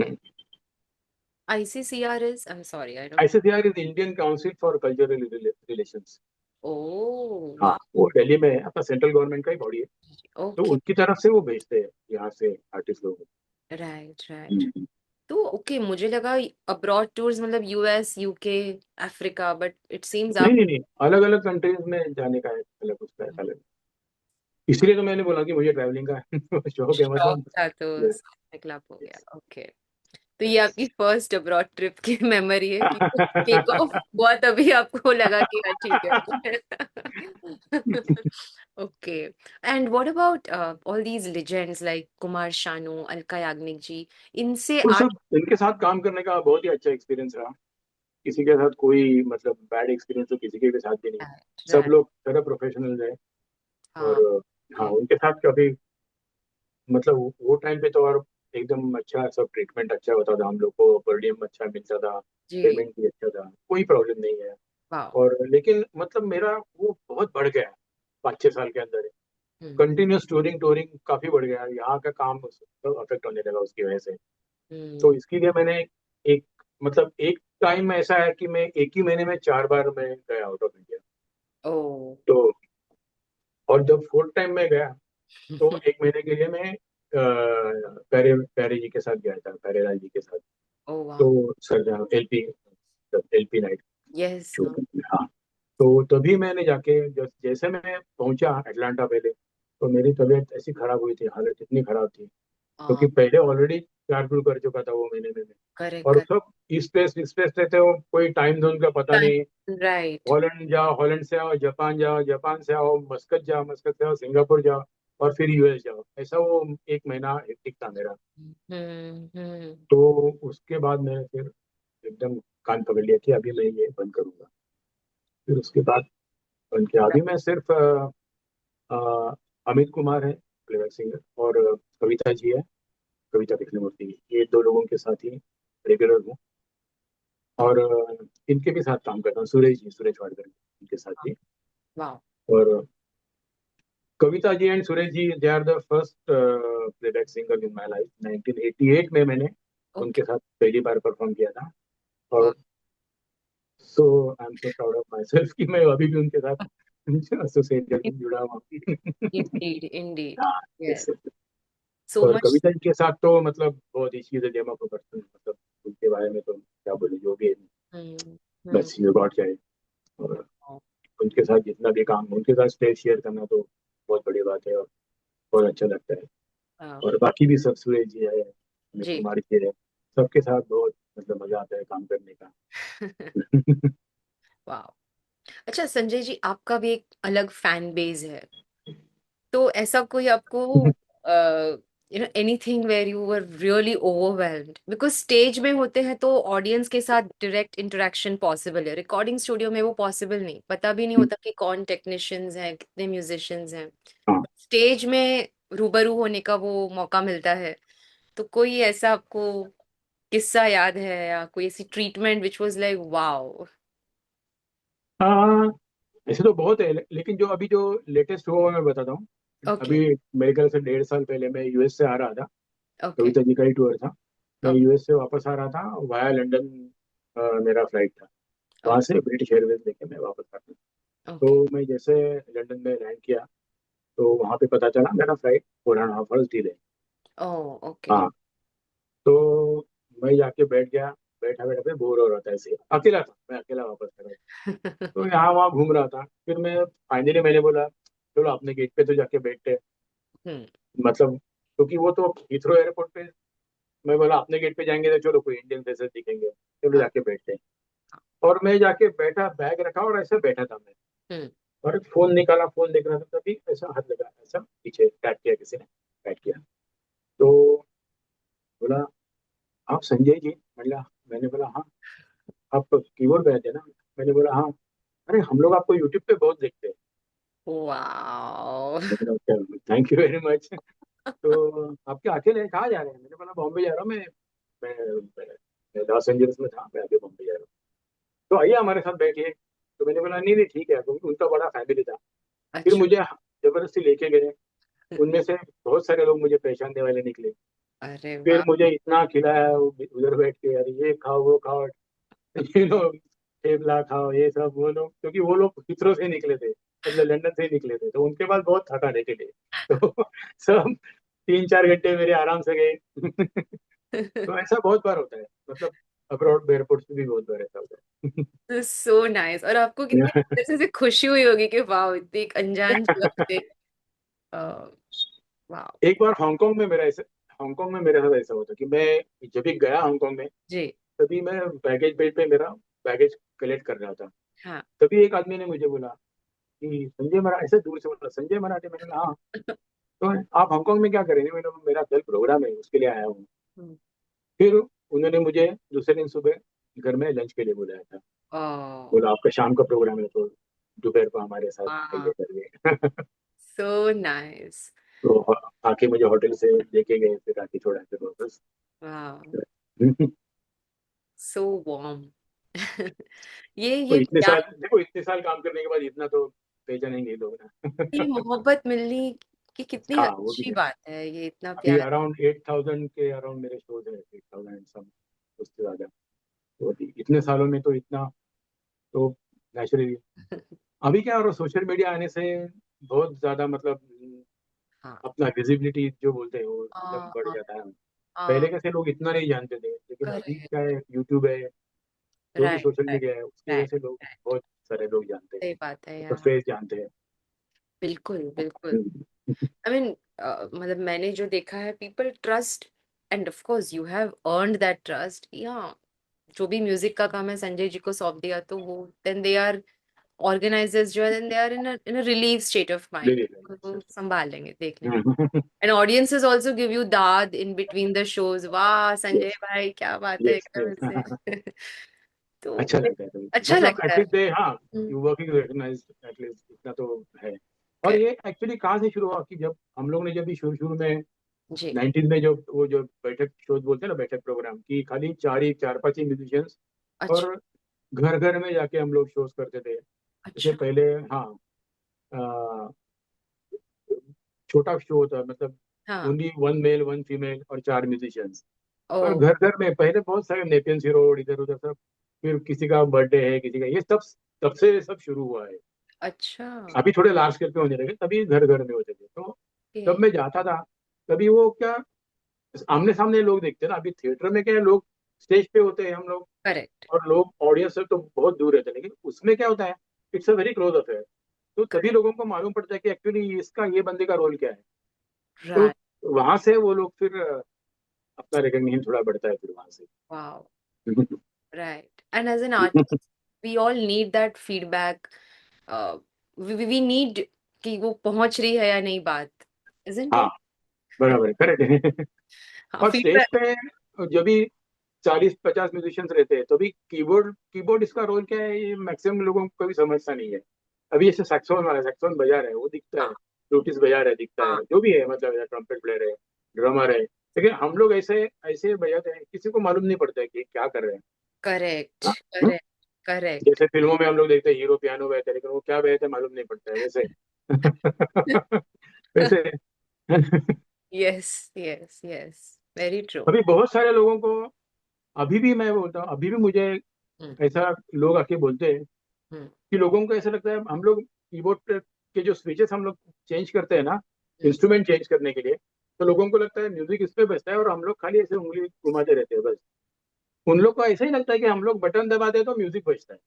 ICCR is, I'm sorry, I don't. ICCR is Indian Council for Cultural Relations. Oh, हाँ, wow. वो दिल्ली में है, अपना सेंट्रल गवर्नमेंट का ही बॉडी है। तो Okay, उनकी तरफ से वो भेजते हैं यहाँ से आर्टिस्ट लोगों right, right. को। तो ओके, मुझे लगा अब्रॉड टूर्स मतलब US, UK, Africa, but it seems नहीं आप नहीं नहीं, अलग अलग कंट्रीज में जाने का है, अलग उसका है अलग। इसलिए तो मैंने बोला कि मुझे ट्रैवलिंग का शौक है, शौक मतलब। था तो क्लब हो गया। ओके, तो ये आपकी फर्स्ट अब्रॉड ट्रिप की मेमोरी है कि टेक ऑफ हुआ तभी आपको लगा कि हाँ ठीक है। Okay, and what about all these legends like Kumar Sanu, Alka Yagnik ji, इनसे वो आर्ट। सब इनके साथ काम करने का बहुत ही अच्छा एक्सपीरियंस रहा। किसी के साथ कोई मतलब बैड एक्सपीरियंस तो किसी के भी साथ भी नहीं। राइट, सब राइट। लोग सारे प्रोफेशनल है। हाँ, और हाँ, ये उनके साथ कभी मतलब वो टाइम पे तो और एकदम अच्छा सब ट्रीटमेंट अच्छा होता था, हम लोग को पर डीएम अच्छा मिलता था, जी। पेमेंट भी अच्छा था, कोई प्रॉब्लम नहीं है। वाह। और लेकिन मतलब मेरा वो बहुत बढ़ गया 5-6 साल के अंदर। हम्म, कंटिन्यूस टूरिंग टूरिंग काफी बढ़ गया, यहाँ का काम अफेक्ट होने लगा उसकी वजह से। तो हम्म। इसके लिए मैंने एक मतलब एक टाइम में ऐसा है कि मैं एक ही महीने में 4 बार मैं गया आउट ऑफ इंडिया। ओ। तो और जब फोर्थ टाइम में गया, तो एक महीने के लिए मैं प्यारे प्यारे जी के साथ गया था, प्यारेलाल जी के साथ। ओ वाह। तो sir LP LP night yes. Show करते हैं, हाँ। तो तभी मैंने जाके जैसे मैं पहुंचा अटलांटा पहले, तो मेरी तबीयत ऐसी खराब हुई थी, हालत इतनी खराब थी, क्योंकि पहले ऑलरेडी 4 टूर कर चुका था वो महीने में। और करेक्ट, सब इस प्लेस रहते हो, कोई टाइम जोन का पता नहीं। करेक्ट। राइट। हॉलैंड जाओ, हॉलैंड से आओ जापान जाओ, जापान से आओ मस्कत जाओ, मस्कत से आओ सिंगापुर जाओ, और फिर यूएस जाओ। ऐसा वो एक महीना हेक्टिक था मेरा। हम्म, हम्म। तो उसके बाद मैंने फिर एकदम कान पकड़ लिया कि अभी मैं ये बंद करूंगा। फिर उसके बाद बंद किया। अभी मैं सिर्फ अ, अमित कुमार है प्लेबैक सिंगर, और कविता जी है, कविता कृष्णमूर्ति, ये 2 लोगों के साथ ही रेगुलर हूँ। और इनके भी साथ काम करता हूँ, सुरेश जी, सुरेश वाडकर, इनके साथ भी। वाह। और Kavita ji and Suresh ji, they are the first playback singer in my life. 1988 में मैंने ओके। उनके साथ पहली बार परफॉर्म किया था। वाह। और so I am so proud of myself कि मैं अभी भी उनके साथ एसोसिएटेड हूँ, जुड़ा हुआ हूँ। Indeed, Indeed. हाँ, यस। yes, yes, yes। सो और मच। कविता जी के साथ तो मतलब बहुत ही चीजें जमा को करते हैं, मतलब उनके बारे में तो क्या बोले, जो भी है, हम्म, बस यू गॉट जाए। और उनके साथ जितना भी काम, उनके साथ स्टेज शेयर करना तो बहुत बड़ी बात है, और बहुत अच्छा लगता है। वाह। और बाकी भी सब, सुरेश जी है, अमित जी। कुमार जी है, सबके साथ बहुत मतलब मजा आता है काम करने का। वाह। अच्छा संजय जी, आपका भी एक अलग फैन बेस है, तो ऐसा कोई आपको anything where you were really overwhelmed, because stage में होते हैं तो ऑडियंस के साथ डायरेक्ट इंटरेक्शन पॉसिबल है, रिकॉर्डिंग स्टूडियो में वो पॉसिबल नहीं, पता भी नहीं होता कि कौन टेक्नीशियंस हैं, कितने म्यूजिशियंस हैं। हाँ स्टेज में रूबरू होने का वो मौका मिलता है, तो कोई ऐसा आपको किस्सा याद है या कोई ऐसी treatment which was like wow? हाँ, ऐसे तो बहुत है, लेकिन जो अभी जो लेटेस्ट हुआ मैं बताता हूँ। ओके, अभी मेरे ख्याल से 1.5 साल पहले मैं यूएस से आ रहा था। ओके, कविता जी का ही टूर था। मैं ओके, यूएस से वापस आ रहा था, वाया लंदन मेरा फ्लाइट था। वहाँ से ब्रिटिश एयरवेज लेके मैं वापस आ रहा था। ओके। तो मैं जैसे लंदन में लैंड किया, तो वहाँ पे पता चला मेरा फ्लाइट 4.5 आवर्स डिले। ओ, ओके। हाँ। तो मैं जाके बैठ गया, बैठा बैठा मैं बोर हो रहा था, ऐसे अकेला था, मैं अकेला वापस कर रहा था। तो यहाँ वहाँ घूम रहा था, फिर मैं फाइनली मैंने बोला चलो अपने गेट पे तो जाके बैठते हैं। हम्म। मतलब क्योंकि वो तो हीथ्रो एयरपोर्ट पे, मैं बोला अपने गेट पे जाएंगे तो चलो कोई इंडियन फेसेस दिखेंगे, चलो हाँ, जाके बैठते हैं। और मैं जाके बैठा, बैग रखा और ऐसे बैठा था मैं। हम्म। और फोन निकाला, फोन देख रहा था, तभी ऐसा हाथ लगा, ऐसा पीछे टैप किया किसी ने, टैप किया। तो बोला आप संजय जी? मतलब मैंने बोला हाँ। आप कीबोर्ड पे थे ना? मैंने बोला हाँ। अरे हम लोग आपको यूट्यूब पे बहुत देखते हैं। वाओ। मैंने बोला थैंक यू वेरी मच। तो आप क्या अकेले हैं? कहाँ जा रहे हैं? मैंने बोला बॉम्बे जा रहा हूँ मैं लॉस एंजल्स में था, मैं अभी बॉम्बे जा रहा हूँ। तो आइए हमारे साथ बैठिए। तो मैंने बोला नहीं नहीं ठीक है, क्योंकि उनका बड़ा फैमिली था। फिर अच्छा। मुझे जबरदस्ती लेके गए। उनमें से बहुत सारे लोग मुझे पहचानने वाले निकले। अरे फिर वाह। मुझे इतना खिलाया उधर बैठ के, अरे ये खाओ वो खाओ, यू नो, थेपला खाओ ये सब। वो लोग, क्योंकि वो लोग हिथरो से निकले थे, मतलब लंदन से ही निकले थे, तो उनके पास बहुत था खाने के लिए। तो सब 3-4 घंटे मेरे आराम से गए। तो ऐसा बहुत बार होता है, मतलब अब्रॉड एयरपोर्ट पे भी बहुत बार ऐसा होता सो नाइस। और आपको कितनी है। अंदर से खुशी हुई होगी कि वाह, इतनी एक अनजान जगह पे। वाह। एक बार हांगकांग में मेरे साथ ऐसा होता कि मैं जब भी गया हांगकांग में, जी। तभी मैं बैगेज बेल्ट पे मेरा बैगेज कलेक्ट कर रहा था। हाँ। तभी एक आदमी ने मुझे बोला कि संजय मराठे, ऐसे दूर से बोला संजय मराठे। मैंने कहा हाँ। तो आप हांगकांग में क्या करेंगे? मैंने बोला, मेरा कल प्रोग्राम है, उसके लिए आया हूँ। हम्म। फिर उन्होंने मुझे दूसरे दिन सुबह घर में लंच के लिए बुलाया था। ओह। बोला आपका शाम का प्रोग्राम है, तो दोपहर को हमारे साथ वाह। आइए करके। So nice. तो आके मुझे होटल से लेके गए, फिर आके छोड़ा फिर वापस। वाह। तो सो वार्म। ये इतने प्यार, साल देखो, इतने साल काम करने के बाद इतना तो पहचानेंगे लोग की ना। मोहब्बत मिलनी की कितनी हाँ वो भी अच्छी है। बात है, ये इतना अभी प्यार। अराउंड 8,000 के अराउंड मेरे शोज है, 8,000 सब, उससे ज्यादा। तो इतने सालों में तो इतना, तो नेचुरली अभी क्या, और सोशल मीडिया आने से बहुत ज्यादा, मतलब हाँ। अपना विजिबिलिटी जो बोलते हैं वो एकदम बढ़ हाँ। जाता है। हाँ। पहले कैसे लोग इतना नहीं जानते थे, लेकिन अभी करेक्ट। क्या है, यूट्यूब है, जो भी राइट। Social right. मीडिया है, उसकी वजह राइट। से लोग, राइट। बहुत सारे लोग जानते हैं, सही बात है मतलब यार। फेस जानते हैं। बिल्कुल बिल्कुल। हम्म। आई मीन, मतलब मैंने जो देखा है, people trust, end of course you have earned that trust. या जो भी म्यूजिक का काम है संजय जी को सौंप दिया, तो वो देन दे आर ऑर्गेनाइजर्स जो है, then they are in a relieved state of ले माइंड। ले वो संभाल लेंगे, देख लेंगे। ले। And audiences also give you दाद इन बिटवीन द शोज, वाह संजय यस भाई क्या बात है यस एकदम यस। ऐसे। तो अच्छा लगता है कभी, अच्छा मतलब लगता है। एटलीस्ट दे, हाँ, हम्म। यू वर्किंग रिकॉग्नाइज, एटलीस्ट इतना तो है। और कर- ये एक्चुअली कहाँ से शुरू हुआ कि जब हम लोग ने, जब भी शुरू शुरू में जी। 90s में, जो वो जो बैठक शोज बोलते हैं ना, बैठक प्रोग्राम की, खाली चार पांच ही म्यूजिशियंस, अच्छा। और घर घर में जाके हम लोग शोज करते थे। जैसे अच्छा। पहले, हाँ, अ, छोटा शो होता, मतलब हाँ। Only one male one female और चार म्यूजिशियंस, ओ। और घर घर में पहले बहुत सारे नेपियन सी रोड इधर उधर सब। फिर किसी का बर्थडे है, किसी का, ये सब तब से सब शुरू हुआ है। अच्छा। अभी थोड़े लार्ज स्केल पे होने लगे, तभी घर घर में होते थे। तो ओके। जब मैं जाता था, तभी वो क्या, आमने सामने लोग देखते हैं ना। अभी थिएटर में क्या है, लोग स्टेज पे होते हैं हम लोग, करेक्ट। और लोग ऑडियंस से तो बहुत दूर रहते हैं, लेकिन उसमें क्या होता है, it's a very close affair. तो तभी करेक्ट। लोगों को मालूम पड़ता है कि एक्चुअली इसका, ये बंदे का रोल क्या है। तो राइट। वहां से वो लोग फिर अपना रिकग्निशन थोड़ा बढ़ता है फिर वहां से। Wow. Right. And as an artist, we all need that feedback. We need कि वो पहुंच रही है या नहीं बात, इजंट हाँ इट? बराबर है, करेक्ट है। हाँ, और स्टेज फीडबैक। पे जब भी 40-50 म्यूजिशियंस रहते हैं, तो भी कीबोर्ड कीबोर्ड इसका रोल क्या है, ये मैक्सिमम लोगों को कभी समझता नहीं है। अभी जैसे सैक्सोन वाला, सैक्सोन बजा रहा है वो दिखता है, हाँ। फ्लूटिस्ट बजा रहा है दिखता हाँ। है, जो भी है, मतलब ट्रम्पेट प्लेयर है, ड्रमर है, लेकिन हम लोग ऐसे ऐसे बजाते हैं, किसी को मालूम नहीं पड़ता है कि क्या कर रहे हैं। करेक्ट। हाँ? हम्म? करेक्ट। करेक्ट। जैसे फिल्मों में हम लोग देखते हैं हीरो पियानो बजाते हैं, लेकिन वो क्या बजाते हैं मालूम नहीं पड़ता है, वैसे। वैसे। Yes. Yes. Yes. Very true. अभी बहुत सारे लोगों को, अभी भी मैं बोलता हूँ, अभी भी मुझे हम्म। ऐसा लोग आके बोलते हैं हम्म। कि लोगों को ऐसा लगता है, हम लोग कीबोर्ड के जो स्विचेस हम लोग चेंज करते हैं ना, हम्म। इंस्ट्रूमेंट चेंज करने के लिए, तो लोगों को लगता है म्यूजिक इस पे बजता है, और हम लोग खाली ऐसे उंगली घुमाते रहते हैं बस। उन लोग को ऐसा ही लगता है कि हम लोग बटन दबाते हैं तो म्यूजिक बजता है।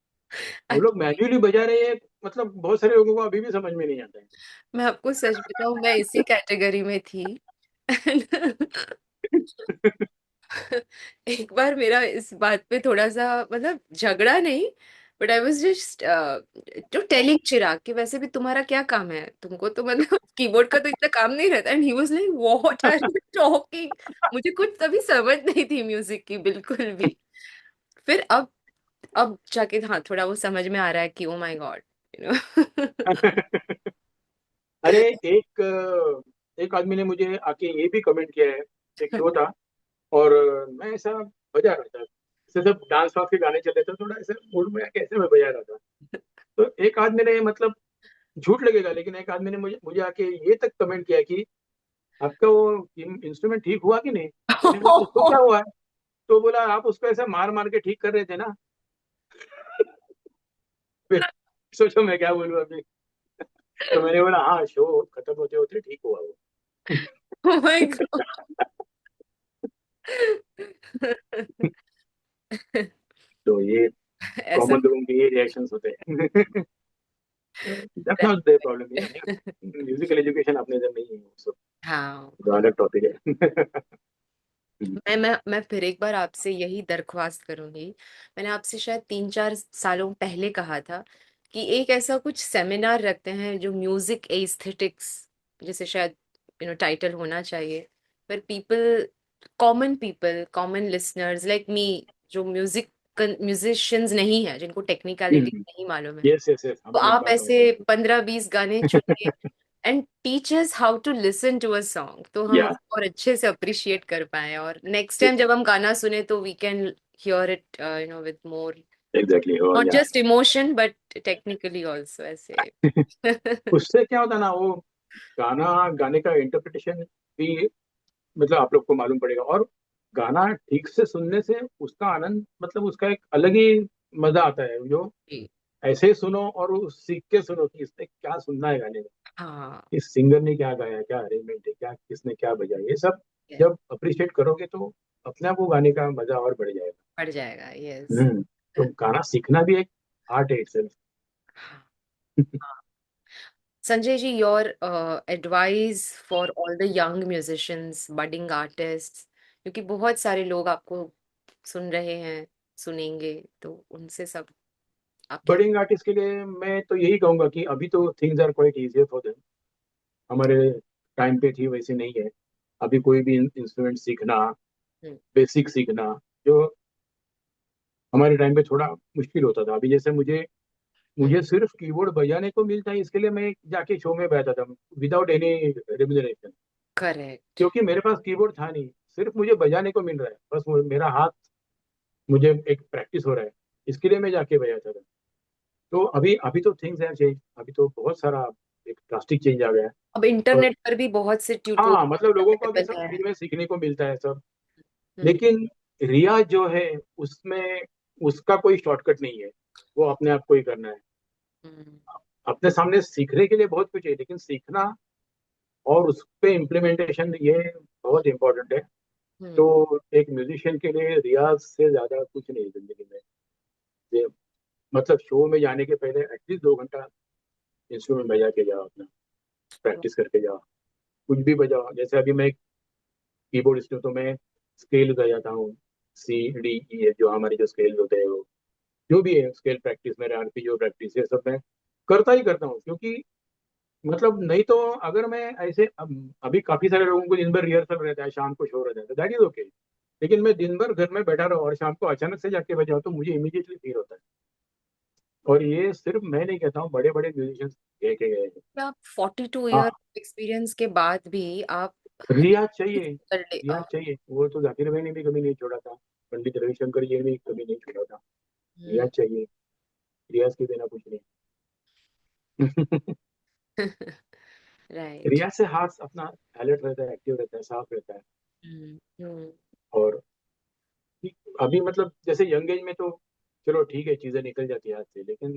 हम लोग मैन्युअली बजा रहे हैं, मतलब बहुत सारे लोगों को अभी भी समझ में नहीं आता है। मैं आपको सच बताऊं, मैं इसी कैटेगरी में थी। एक बार मेरा इस बात पे थोड़ा सा, मतलब झगड़ा नहीं, but I was just to telling Chirag कि वैसे भी तुम्हारा क्या काम है, तुमको तो मतलब कीबोर्ड का तो इतना काम नहीं रहता। And he was like what are you talking. मुझे कुछ तभी समझ नहीं थी म्यूजिक की, बिल्कुल भी। फिर अब अब जाके हाँ थोड़ा वो समझ में आ रहा है कि ओ माय गॉड, यू नो। अरे एक एक आदमी ने मुझे आके ये भी कमेंट किया है। एक शो था और मैं ऐसा बजा रहा था, जैसे सब डांस वांस के गाने चल रहे थे, थोड़ा ऐसे मूड में कैसे मैं बजा रहा था। तो एक आदमी ने, मतलब झूठ लगेगा लेकिन एक आदमी ने मुझे मुझे आके ये तक कमेंट किया कि आपका वो इंस्ट्रूमेंट ठीक हुआ कि नहीं। मैंने बोला उसको क्या हुआ है। तो बोला आप उसको ऐसा मार मार के ठीक कर रहे थे ना। फिर सोचो मैं क्या बोलूँ अभी। तो मैंने बोला हाँ, शो खत्म होते होते ठीक हुआ वो। ओ माय गॉड। तो ये ऐसा कॉमन लोगों के ये रिएक्शंस होते हैं। दैट्स नॉट द प्रॉब्लम, ये म्यूजिकल एजुकेशन अपने इधर नहीं है वो सब, हाँ। जो अलग टॉपिक है। मैं फिर एक बार आपसे यही दरख्वास्त करूंगी। मैंने आपसे शायद 3-4 सालों पहले कहा था कि एक ऐसा कुछ सेमिनार रखते हैं जो म्यूजिक एस्थेटिक्स, जैसे शायद टाइटल होना चाहिए, पर people, common people, common listeners like me, जो म्यूजिशियंस नहीं है, जिनको टेक्निकलिटी नहीं मालूम है, यस यस यस, तो हमारे आप पास ऐसे 15-20 गाने चुनिए and teach us how to listen to a song, तो हम या उसको और अच्छे से अप्रिशिएट कर पाए, और नेक्स्ट टाइम जब हम गाना सुने तो we can hear it with more, exactly, और नॉट या just emotion but technically also ऐसे। उससे क्या होता है ना, वो गाना गाने का इंटरप्रिटेशन भी, मतलब आप लोग को मालूम पड़ेगा। और गाना ठीक से सुनने से उसका आनंद, मतलब उसका एक अलग ही मजा आता है, जो जी। ऐसे सुनो और वो सीख के सुनो कि इसने क्या सुनना है गाने में, हाँ। इस सिंगर ने क्या गाया, क्या अरेंजमेंट है, क्या किसने क्या बजाया, ये सब yes, जब अप्रिशिएट करोगे तो अपने आप वो गाने का मजा और बढ़ जाएगा। बढ़ जाएगा, यस। तो गाना सीखना भी एक आर्ट है itself। Sanjay ji, your advice for all the young musicians, budding artist, क्योंकि बहुत सारे लोग आपको सुन रहे हैं, सुनेंगे, तो उनसे सब आप क्या। बडिंग आर्टिस्ट के लिए मैं तो यही कहूंगा कि अभी तो things are quite easier for them. हमारे टाइम पे थी वैसे नहीं है। अभी कोई भी इंस्ट्रूमेंट सीखना, हम्म। बेसिक सीखना, जो हमारे टाइम पे थोड़ा मुश्किल होता था। अभी जैसे मुझे हम्म। मुझे सिर्फ कीबोर्ड बजाने को मिलता है, इसके लिए मैं जाके शो में बजाता था विदाउट एनी रेम्यूनरेशन। करेक्ट। क्योंकि मेरे पास कीबोर्ड था नहीं, सिर्फ मुझे बजाने को मिल रहा है, बस मेरा हाथ, मुझे एक प्रैक्टिस हो रहा है, इसके लिए मैं जाके बजाता था। तो अभी अभी तो थिंग्स हैं चेंज, अभी तो बहुत सारा एक ड्रास्टिक चेंज आ गया है। अब और इंटरनेट पर भी बहुत से हाँ, मतलब ट्यूटोरियल लोगों को अभी सब अवेलेबल है। फ्री में सीखने को मिलता है सब। हम्म। लेकिन रियाज जो है उसमें, उसका कोई शॉर्टकट नहीं है, वो अपने आप को ही करना है। हम्म। अपने सामने सीखने के लिए बहुत कुछ है, लेकिन सीखना और उस पे इम्प्लीमेंटेशन, ये बहुत इंपॉर्टेंट है। हम्म। तो एक म्यूजिशियन के लिए रियाज से ज्यादा कुछ नहीं जिंदगी में। ये मतलब शो में जाने के पहले एटलीस्ट 2 घंटा इंस्ट्रूमेंट बजा के जाओ, अपना प्रैक्टिस करके जाओ, कुछ भी बजाओ। जैसे अभी मैं कीबोर्डिस्ट हूँ तो मैं स्केल बजाता हूँ, C D E F, जो हमारे जो स्केल होते हैं वो, जो भी है स्केल प्रैक्टिस, मेरे आर्पेजियो प्रैक्टिस, ये सब मैं करता ही करता हूँ। क्योंकि मतलब नहीं तो अगर मैं ऐसे अभी काफी सारे लोगों को दिन भर रिहर्सल रहता है, शाम को शो रहता है, तो दैट इज ओके। लेकिन मैं दिन भर घर में बैठा रहा और शाम को अचानक से जाके बजाऊँ तो मुझे इमीडिएटली फील होता है। और ये सिर्फ मैं नहीं कहता हूँ, बड़े बड़े म्यूजिशियंस कह के गए हैं। आप 42 ईयर हाँ, एक्सपीरियंस के बाद भी आप रियाज चाहिए, कर ले। रियाज चाहिए। वो तो जाकिर भाई ने भी कभी नहीं छोड़ा था, पंडित रविशंकर जी ने भी कभी नहीं छोड़ा था। रियाज चाहिए, रियाज के बिना कुछ नहीं। राइट। रियाज से हाथ अपना अलर्ट रहता है, एक्टिव रहता है, साफ रहता है। हम्म। हम्म। और अभी मतलब जैसे यंग एज में तो चलो ठीक है, चीजें निकल जाती है हाथ से, लेकिन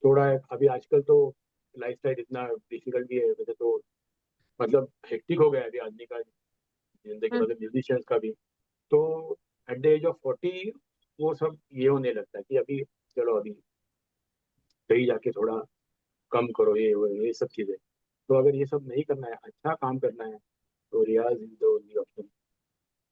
थोड़ा अभी आजकल तो लाइफस्टाइल इतना डिफिकल्ट भी है वैसे तो, मतलब हेक्टिक हो गया है अभी आदमी का जिंदगी, हम्म। मतलब म्यूजिशियंस का भी। तो एट द एज ऑफ 40 वो सब ये होने लगता है कि अभी चलो अभी कहीं जाके थोड़ा कम करो, ये वो ये सब चीजें। तो अगर ये सब नहीं करना है, अच्छा काम करना है, तो रियाज इज द ओनली ऑप्शन,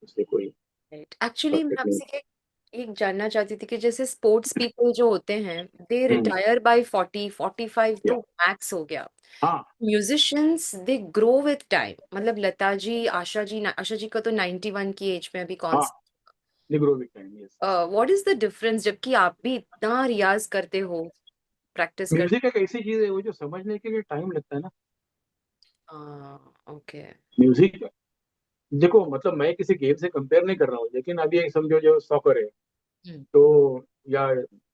उससे कोई एक्चुअली मैं शॉर्टकट नहीं। आपसे एक जानना चाहती थी कि जैसे स्पोर्ट्स पीपल जो होते हैं, दे हम्म, रिटायर बाय 40-45 या तो मैक्स हो गया। हाँ musicians they grow with time, मतलब लता जी, आशा जी, आशा जी का तो 91 की एज में अभी हाँ, concert. Negro big time, yes. What is the difference, जबकि आप भी इतना रियाज करते हो, प्रैक्टिस करते? म्यूजिक एक ऐसी चीज है वो जो समझने के लिए टाइम लगता है ना। ओके। म्यूजिक, देखो मतलब मैं किसी गेम से कंपेयर नहीं कर रहा हूँ, लेकिन अभी एक समझो जो सॉकर है, हम्म। तो या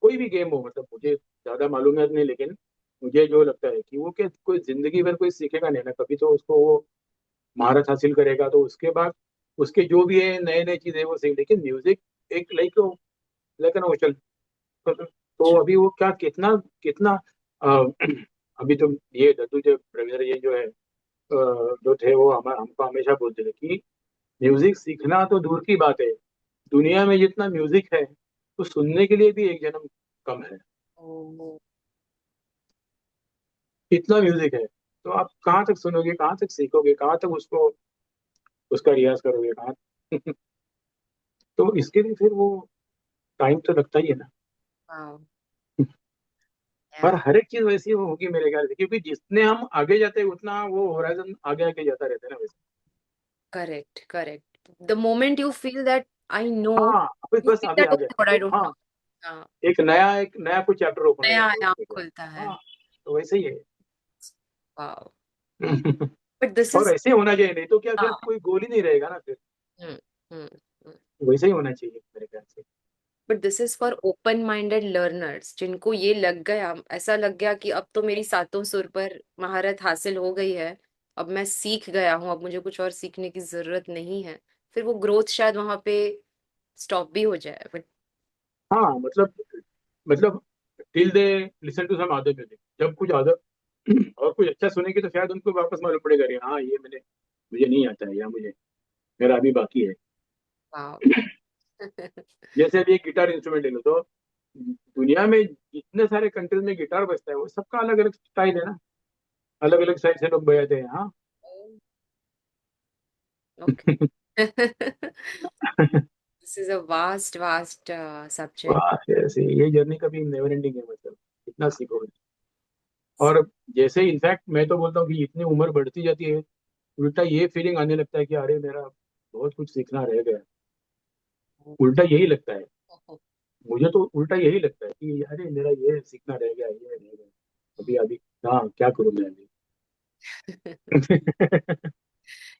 कोई भी गेम हो, मतलब मुझे ज्यादा मालूमियत नहीं, लेकिन मुझे जो लगता है कि वो क्या कोई जिंदगी भर कोई सीखेगा नहीं ना, कभी तो उसको वो महारत हासिल करेगा, तो उसके बाद उसके जो भी है नए नए चीजें वो सीख। लेकिन म्यूजिक एक लाइक लाइक ना ओशन, तो अभी वो क्या कितना कितना अ, अभी तो ये दत्तू जो रविंद्र ये जो है जो थे वो हमको हमेशा बोलते थे कि म्यूजिक सीखना तो दूर की बात है, दुनिया में जितना म्यूजिक है तो सुनने के लिए भी एक जन्म कम है। ओ। इतना म्यूजिक है, तो आप कहाँ तक सुनोगे, कहाँ तक सीखोगे, कहाँ तक उसको उसका रियाज करोगे, कहाँ तो इसके लिए फिर वो टाइम तो लगता ही है ना। वाओ। और या। हर एक चीज वैसी होगी मेरे ख्याल से, क्योंकि जितने हम आगे जाते हैं उतना वो होराइजन आगे आगे जाता रहता है ना वैसे। Correct, correct. The moment you feel that I know, हाँ, अभी यू बस फील अभी दैट आ गया ओह गॉड आई तो डोंट नो। हाँ, हाँ। एक नया कोई चैप्टर ओपन हो नया जाता है आयाम उसमें क्या। खुलता है। हाँ, तो वैसे ही है। वाओ। बट दिस और इज। ऐसे होना चाहिए, नहीं तो क्या फिर हाँ। कोई गोल ही नहीं रहेगा ना फिर। हम्म। हम्म। वैसे ही होना चाहिए मेरे ख्याल से। But this is for open minded learners, जिनको ये लग गया, ऐसा लग गया कि अब तो मेरी सातों सुर पर महारत हासिल हो गई है, अब मैं सीख गया हूँ, अब मुझे कुछ और सीखने की जरूरत नहीं है। फिर वो ग्रोथ शायद वहां पे स्टॉप भी हो जाए, बट। हाँ मतलब till they listen to some other music, जब कुछ अदर और कुछ अच्छा सुनेंगे तो शायद उनको वापस मालूम पड़ेगा, अरे हाँ ये मुझे नहीं आता है, या मुझे मेरा अभी बाकी है। वाओ। जैसे अभी एक गिटार इंस्ट्रूमेंट ले लो, तो दुनिया में जितने सारे कंट्रीज में गिटार बजता है वो सबका अलग अलग स्टाइल है ना, अलग अलग स्टाइल से लोग बजाते हैं। हाँ। Okay. This is a vast vast subject. वाह, ऐसे ये जर्नी कभी नेवर एंडिंग है, मतलब इतना सीखोगे। और जैसे इनफैक्ट मैं तो बोलता हूँ कि इतनी उम्र बढ़ती जाती है, उल्टा ये फीलिंग आने लगता है कि अरे मेरा बहुत कुछ सीखना रह गया। उल्टा यही लगता है, मुझे तो उल्टा यही लगता है कि अरे मेरा ये सीखना रह गया, ये रह गया, अभी अभी हाँ क्या करूँ मैं अभी।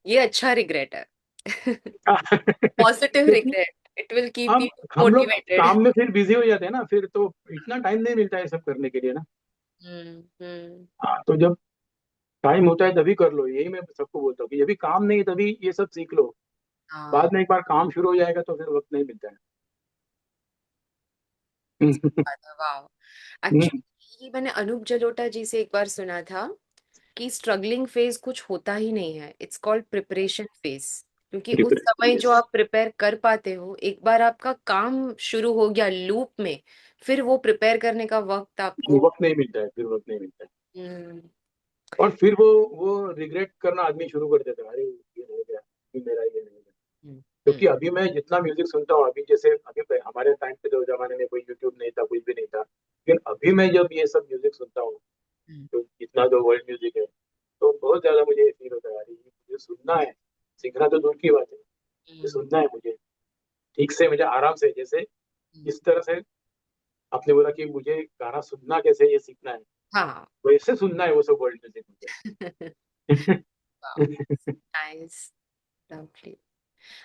ये अच्छा रिग्रेट है। पॉजिटिव क्योंकि रिग्रेट, इट विल कीप हम यू हम लोग मोटिवेटेड। काम में फिर बिजी हो जाते हैं ना, फिर तो इतना टाइम नहीं मिलता है सब करने के लिए ना। हम्म। हाँ, तो जब टाइम होता है तभी कर लो, यही मैं सबको बोलता हूँ कि जब भी काम नहीं है तभी ये सब सीख लो। हाँ। बाद में एक बार काम शुरू हो जाएगा तो फिर वक्त नहीं मिलता है। वाह। हम्म, एक्चुअली ये मैंने अनूप जलोटा जी से एक बार सुना था कि स्ट्रगलिंग फेज कुछ होता ही नहीं है, इट्स कॉल्ड प्रिपरेशन फेज। क्योंकि उस समय जो यस। आप प्रिपेयर कर पाते हो, एक बार आपका काम शुरू हो गया लूप में, फिर वो प्रिपेयर करने का वक्त आपको। वक्त नहीं मिलता है, फिर वक्त नहीं मिलता है। हम्म। और फिर वो रिग्रेट करना आदमी शुरू कर देता है, अरे ये रह गया, ये मेरा ये नहीं गया। हम्म। हम्म। क्योंकि अभी मैं जितना म्यूजिक सुनता हूँ, अभी जैसे अभी हमारे टाइम पे तो जमाने में कोई यूट्यूब नहीं था, कुछ भी नहीं था, लेकिन अभी मैं जब ये सब म्यूजिक सुनता हूँ, हम्म। तो इतना जो वर्ल्ड म्यूजिक है, तो बहुत ज्यादा मुझे फील होता है, अरे ये मुझे सुनना है, सीखना तो दूर की बात है, ये हम्म। सुनना है मुझे, ठीक से मुझे आराम से, जैसे हम्म। इस तरह से आपने बोला कि मुझे गाना सुनना कैसे ये सीखना है, हाँ। वैसे सुनना है वो सब वर्ल्ड म्यूजिक मुझे। Nice. Lovely.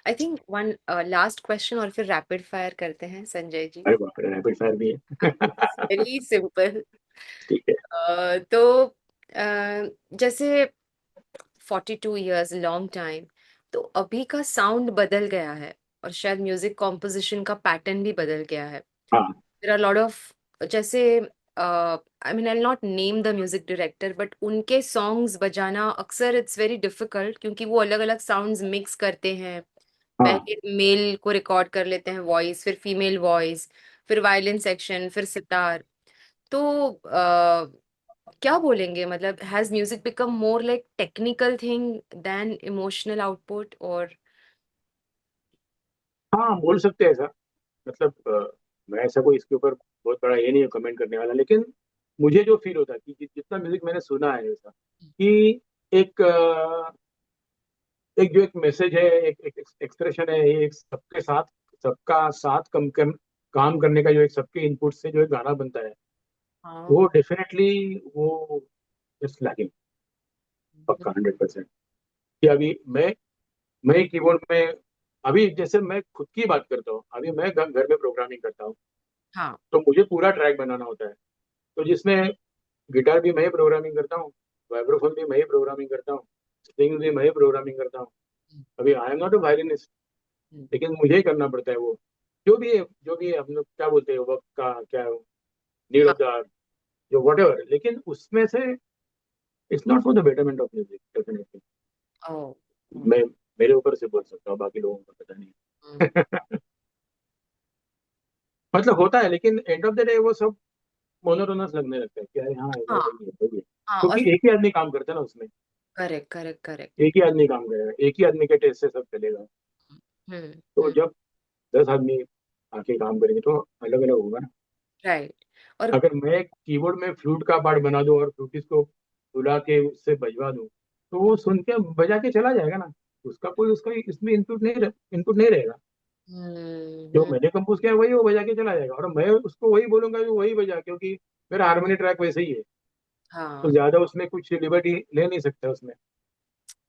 I think one last question और फिर रैपिड फायर करते हैं संजय जी। अरे बाप रे, रैपिड फायर भी है। Very simple. ठीक है। तो जैसे 42 years लॉन्ग टाइम, तो अभी का साउंड बदल गया है, और शायद म्यूजिक कॉम्पोजिशन का पैटर्न भी बदल गया है। हाँ देयर आर लॉट ऑफ, जैसे I mean I not name the music director, but उनके सॉन्ग्स बजाना अक्सर इट्स वेरी डिफिकल्ट, क्योंकि वो अलग अलग साउंड्स मिक्स करते हैं। हाँ पहले मेल को रिकॉर्ड कर लेते हैं वॉइस, फिर फीमेल वॉइस, फिर वायलिन सेक्शन, फिर सितार। तो क्या बोलेंगे, मतलब has music become more like technical thing than emotional output, और? हाँ, बोल सकते हैं ऐसा। मतलब मैं ऐसा कोई इसके ऊपर बहुत बड़ा ये नहीं कमेंट करने वाला, लेकिन मुझे जो फील होता है कि जितना म्यूजिक मैंने सुना है ऐसा, कि एक एक जो एक मैसेज है, एक एक्सप्रेशन है, ये एक सबके साथ सबका साथ काम करने का जो एक सबके इनपुट से जो एक गाना बनता है, हाँ। वो डेफिनेटली वो इट्स लैकिंग, पक्का 100%। कि अभी मैं कीबोर्ड में, अभी जैसे मैं खुद की बात करता हूँ, अभी मैं घर में प्रोग्रामिंग करता हूँ, हाँ। तो मुझे पूरा ट्रैक बनाना होता है, तो जिसमें गिटार भी मैं ही प्रोग्रामिंग करता हूँ, वाइब्रोफोन भी मैं ही प्रोग्रामिंग करता हूँ, स्ट्रिंग भी मैं ही प्रोग्रामिंग करता हूँ। हम्म, अभी I am not a violinist, हम्म, लेकिन मुझे ही करना पड़ता है वो, जो भी है हम लोग क्या बोलते हैं, वक्त का क्या, नीड हाँ। ऑफ द, जो वट एवर, लेकिन उसमें से it's not for the betterment of music definitely. ओ। मैं मेरे ऊपर से बोल सकता हूँ, बाकी लोगों को पता हम्म, नहीं। मतलब होता है, लेकिन एंड ऑफ द डे वो सब मोनोटोनस लगने लगता है कि अरे हाँ हाँ। वही है, हाँ। और क्योंकि एक ही आदमी काम करता है ना उसमें, करेक्ट, करेक्ट, करेक्ट। एक ही आदमी काम करेगा, एक ही आदमी के टेस्ट से सब चलेगा। हम्म। तो हम्म। जब 10 आदमी आके काम करेंगे तो अलग अलग होगा ना। राइट। और अगर मैं कीबोर्ड में फ्लूट का पार्ट बना दूं और फ्लूटिस्ट को बुला के उससे बजवा दूं, तो वो सुन के बजा के चला जाएगा ना, उसका कोई उसका इसमें इनपुट नहीं रहेगा। जो हम्म। मैंने कंपोज किया है वही वो बजा के चला जाएगा, और मैं उसको वही बोलूंगा कि वही बजा, क्योंकि मेरा हारमोनी ट्रैक वैसे ही है, तो हाँ। ज्यादा उसमें कुछ लिबर्टी ले नहीं सकता उसमें।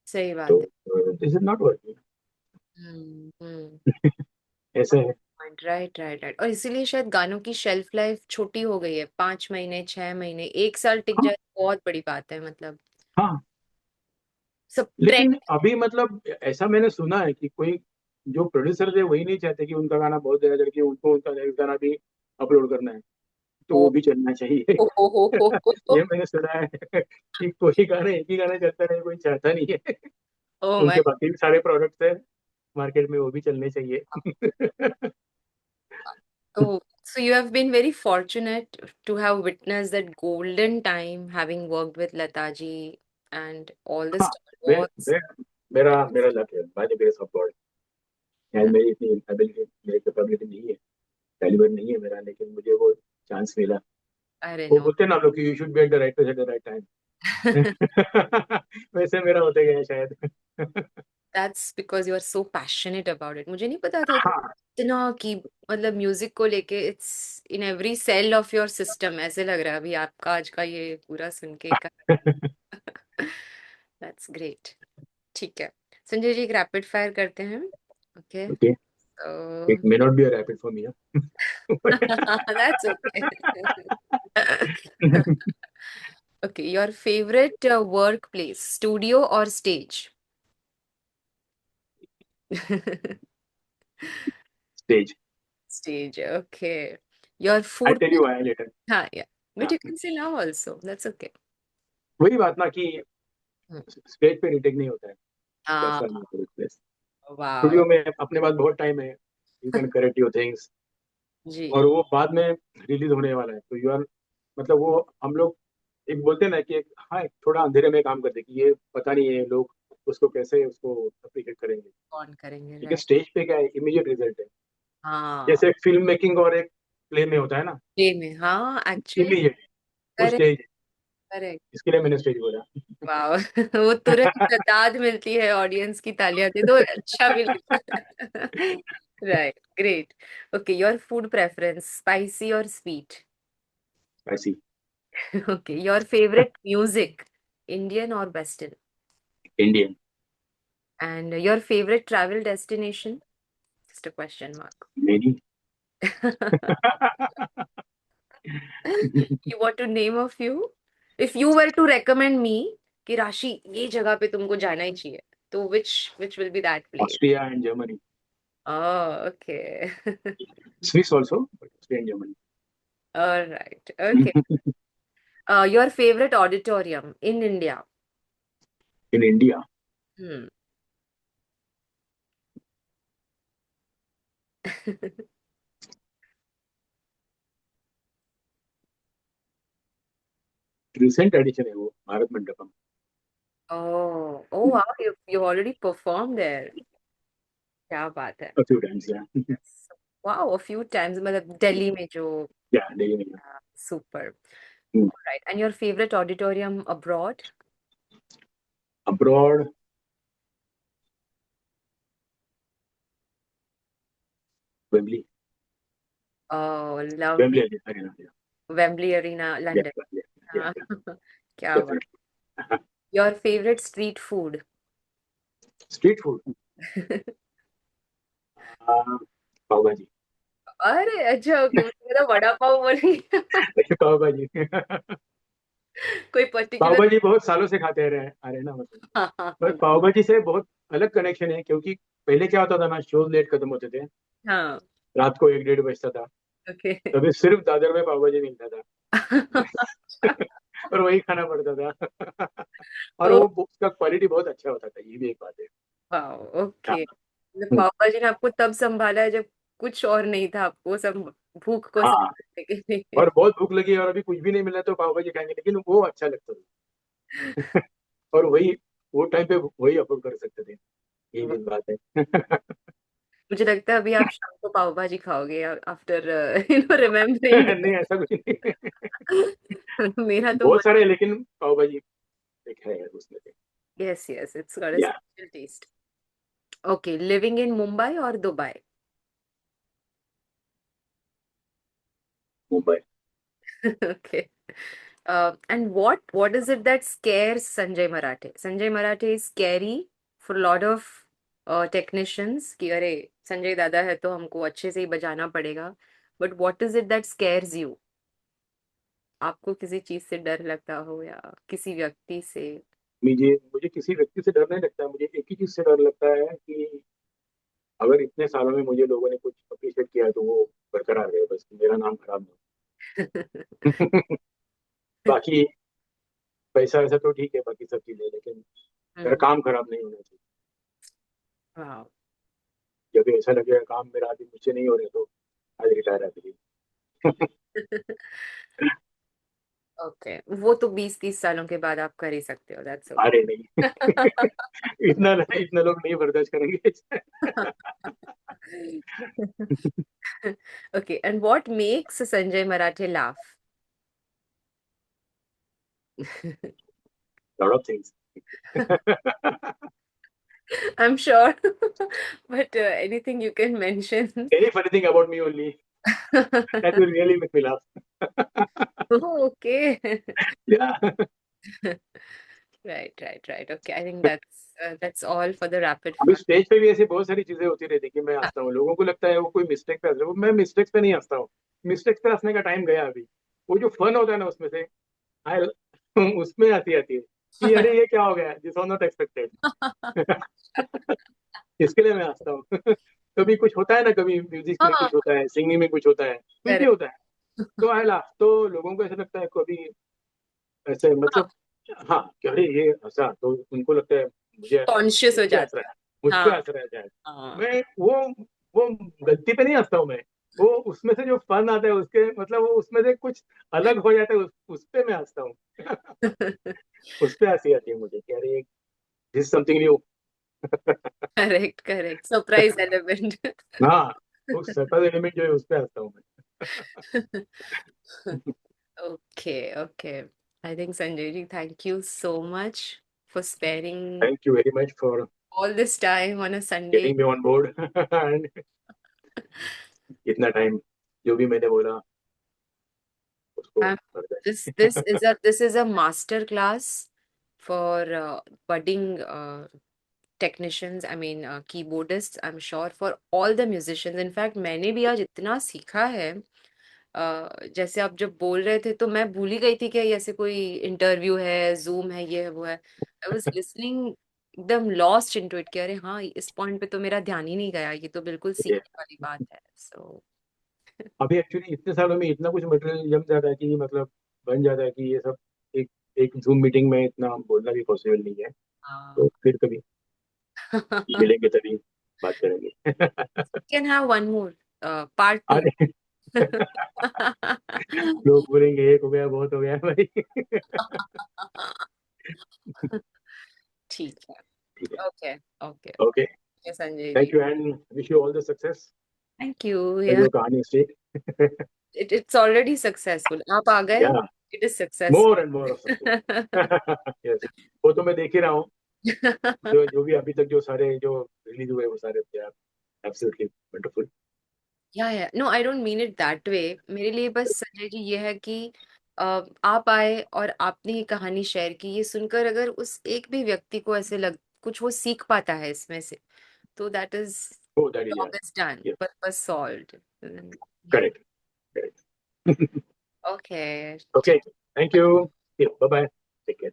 सही तो बात है। दिस इज नॉट वर्किंग, हम्म। हम्म। ऐसे है। Right, right, right. और इसीलिए शायद गानों की शेल्फ लाइफ छोटी हो गई है, 5 महीने, 6 महीने, 1 साल टिक हाँ जाए तो बहुत बड़ी बात है, मतलब हाँ। सब लेकिन ट्रेंड। अभी मतलब ऐसा मैंने सुना है कि कोई जो प्रोड्यूसर है वही नहीं चाहते कि उनका गाना बहुत ज्यादा चल के उनको उनका नेक्स्ट गाना भी अपलोड करना है, तो ओ वो भी चलना चाहिए। ओ ये मैंने सुना है कि कोई गाना एक ही गाना चलता रहे कोई चाहता नहीं है। ओ उनके माय। बाकी भी सारे प्रोडक्ट्स है मार्केट में, वो भी चलने चाहिए। Oh, so you have been very fortunate to have witnessed that golden time, having worked with Lataji and all the हाँ, Star मैं Wars. मैं मेरा मेरा लक है, by the grace of God. शायद मेरी इतनी एबिलिटी, मेरी कैपेबिलिटी नहीं है, कैलिबर नहीं है मेरा, लेकिन मुझे वो चांस मिला। I don't वो know. बोलते हैं ना लोग कि you should be at the right place at the right time. वैसे मेरा होते गया शायद। That's because you are so passionate about it. मुझे नहीं पता था कि हाँ। इतना कि मतलब म्यूजिक को लेके it's in every cell of your system, ऐसे लग रहा है अभी आपका आज का ये पूरा सुन के दैट्स ग्रेट। ठीक है संजय जी, एक रैपिड फायर करते हैं। Okay. Okay, it may not be a rapid for me. That's okay. Okay, your favorite workplace, studio or stage? Stage. Stage, okay. Your I food, tell you I later. हाँ, yeah. But you can say now also. That's okay. वही बात ना कि Hmm. Stage पे retake नहीं होता है, Ah, that's why my favourite place. wow. Studio में अपने पास बहुत टाइम है, you can correct your things, जी। और वो बाद में रिलीज होने वाला है, तो यू आर, मतलब वो हम लोग एक बोलते हैं ना कि एक, हाँ एक थोड़ा अंधेरे में काम करते हैं कि ये पता नहीं है लोग उसको कैसे उसको अप्रिशिएट करेंगे। कौन करेंगे, लेकिन राइट। स्टेज पे क्या है, इमीडिएट रिजल्ट है। हाँ। जैसे एक फिल्म मेकिंग और एक प्ले में होता है ना, डे में, हाँ, एक्चुअली। इमीडिएट, वो करेक्ट, स्टेज, करेक्ट। इसके लिए मैंने स्टेज बोला। वाह। वो तुरंत दाद मिलती है, ऑडियंस की तालियां दे दो, अच्छा भी लगता है। Right, great. Okay, your food preference, spicy और स्वीट? ऐसी, Okay, your favorite music, Indian or Western? Indian. And your favorite travel destination? Just a question mark. मेरी। You want to name a few? If you were to recommend me कि राशि ये जगह पे तुमको जाना ही चाहिए, तो which will be that place? Austria and Germany, Oh, okay. Swiss also, Austria and Germany. All right. Okay. Your favorite auditorium in India? In India, Hmm. Recent edition है वो, Bharat Mandapam. Oh, oh wow, you already performed there. क्या बात है। a few times, yeah. Wow, a few times, मतलब दिल्ली में जो। Yeah, Delhi में। Super. Hmm. Right, and your favourite auditorium abroad? Abroad, Wembley. Lovely. Wembley arena. Wembley arena Yes, London. yes, yeah, हाँ। yeah, क्या बात। definitely. Your favourite street food? Street food, pav bhaji. अरे अच्छा, okay, मुझे लगा वड़ा पाव बोलेंगे। देखिए पाव भाजी। कोई पाव पर्टिकुलर? भाजी बहुत सालों से खाते रहे आ रहे हैं ना, मतलब। हाँ हाँ पर हाँ। पाव भाजी से बहुत अलग कनेक्शन है, क्योंकि पहले क्या होता था ना, शोज लेट खत्म होते थे, हाँ। रात को 1-1:30 बजता था, ओके। तभी सिर्फ दादर में पाव भाजी मिलता था। और वही खाना पड़ता था। और ओ, वो उसका क्वालिटी बहुत अच्छा होता था, ये भी एक बात है। वाह, हाँ। ओके। मतलब हम्म, पाव भाजी ने आपको तब संभाला है जब कुछ और नहीं था, आपको सब भूख को हाँ। संभालने के लिए। और बहुत भूख लगी और अभी कुछ भी नहीं मिला तो पाव भाजी खाएंगे, लेकिन वो अच्छा लगता था। और वही, वो टाइम पे वही अफोर्ड कर सकते थे, ये भी बात है। मुझे लगता है अभी आप शाम को पाव भाजी खाओगे आफ्टर रिमेम्बरिंग। नहीं, ऐसा कुछ नहीं। मेरा तो मन। बहुत सारे हैं, लेकिन पाव भाजी एक है उसमें से। Yes yes, it's got a या special taste. Okay, living in Mumbai और Dubai? Mumbai. Okay. And what is it that scares Sanjay Marathe? Sanjay Marathe is scary for a lot of technicians कि अरे संजय दादा है तो हमको अच्छे से ही बजाना पड़ेगा. But what is it that scares you? आपको किसी चीज से डर लगता हो या किसी व्यक्ति से? मुझे मुझे किसी व्यक्ति से डर नहीं लगता, मुझे एक ही चीज से डर लगता है कि अगर इतने सालों में मुझे लोगों ने कुछ अप्रिशिएट किया है तो वो बरकरार रहे, बस मेरा नाम खराब ना हो। बाकी पैसा वैसा तो ठीक है, बाकी सब चीजें, लेकिन मेरा हम्म। काम खराब नहीं होना चाहिए। हाँ। जब ऐसा लगेगा काम मेरा अभी मुझसे नहीं हो रहा तो आज रिटायर आ जाइए। ओके, वो तो 20-30 सालों के बाद आप कर ही सकते हो, दैट्स अरे नहीं। ओके. इतना इतना लोग नहीं बर्दाश्त करेंगे। Okay, and what makes Sanjay Marathe laugh? Lot of things. I'm sure, but anything you can mention. Any funny thing about me only, that will really make me laugh. Oh, okay. या। Right, right, right. Okay, I think that's all for the rapid अभी fire. Stage पे भी ऐसी बहुत सारी चीजें होती रहती कि मैं हंसता हूँ, लोगों को लगता है वो कोई मिस्टेक पे हंस रहे हो, मैं मिस्टेक्स पे नहीं हंसता हूँ। मिस्टेक्स पे हंसने का टाइम गया अभी। वो जो फन होता है ना उसमें से, आई उसमें हंसी आती है कि अरे ये क्या हो गया, दिस वाज नॉट एक्सपेक्टेड। इसके लिए मैं हंसता हूँ। कभी कुछ होता है ना, कभी म्यूजिक में हाँ, कुछ होता है, सिंगिंग में कुछ होता है, कुछ भी correct. होता है, तो आई लाफ, तो लोगों को ऐसा लगता है कभी ऐसे, मतलब हाँ कि अरे ये हंसा, तो उनको लगता है मुझे Conscious मुझ हो पे हंस जाते रहा हैं. है, मुझ पे हाँ हंस रहा है शायद। हाँ. मैं वो गलती पे नहीं हंसता हूँ मैं, वो उसमें से जो फन आता है उसके, मतलब वो उसमें से कुछ अलग हो जाता है, उस पे मैं हंसता हूँ। उस पे हंसी आती है मुझे कि अरे this something new. Correct, correct. Surprise element. हाँ, वो सरप्राइज एलिमेंट जो है उस पे हंसता हूँ मैं। Okay, okay. I think Sanjay ji, thank you so much for sparing thank you very much for all this time on a Sunday. Getting me on board. And इतना टाइम, जो भी मैंने बोला उसको Um, कर this is a master class for budding technicians. I mean keyboardists. I'm sure for all the musicians. In fact, मैंने भी आज इतना सीखा है. जैसे आप जब बोल रहे थे तो मैं भूल ही गई थी कि ये ऐसे कोई इंटरव्यू है, जूम है, ये है वो है. आई वाज लिसनिंग एकदम लॉस्ट इनटू इट कि अरे हाँ, इस पॉइंट पे तो मेरा ध्यान ही नहीं गया, ये तो बिल्कुल सीखने वाली बात है. सो अभी एक्चुअली इतने सालों में इतना कुछ मटेरियल जम जाता है कि मतलब बन जाता है कि ये सब एक एक जूम मीटिंग में इतना बोलना भी पॉसिबल नहीं है, हाँ. तो फिर कभी मिलेंगे तभी बात करेंगे। Can have one more part two. अरे लोग बोलेंगे एक हो गया, बहुत हो गया भाई। ठीक है. ठीक है। Okay. Okay. Okay. Sanjay ji. Thank you and wish you all the success thank you. इन या योर कहानी स्टेट। It's already successful. आप आ गए, या it is success. More and more of success. Yes, वो तो मैं देख ही रहा हूँ, जो जो भी अभी तक जो सारे जो रिलीज हुए वो सारे absolutely wonderful. Yeah no, I don't mean it that way. मेरे लिए बस संजय जी ये है कि आप आए और आपने ये कहानी शेयर की, ये सुनकर अगर उस एक भी व्यक्ति को ऐसे लग कुछ वो सीख पाता है इसमें से, तो that is, Oh, that is, yeah. Job is done, Yes, purpose solved. या, correct, correct. Okay. Okay, thank you. Yeah, bye bye. Take care.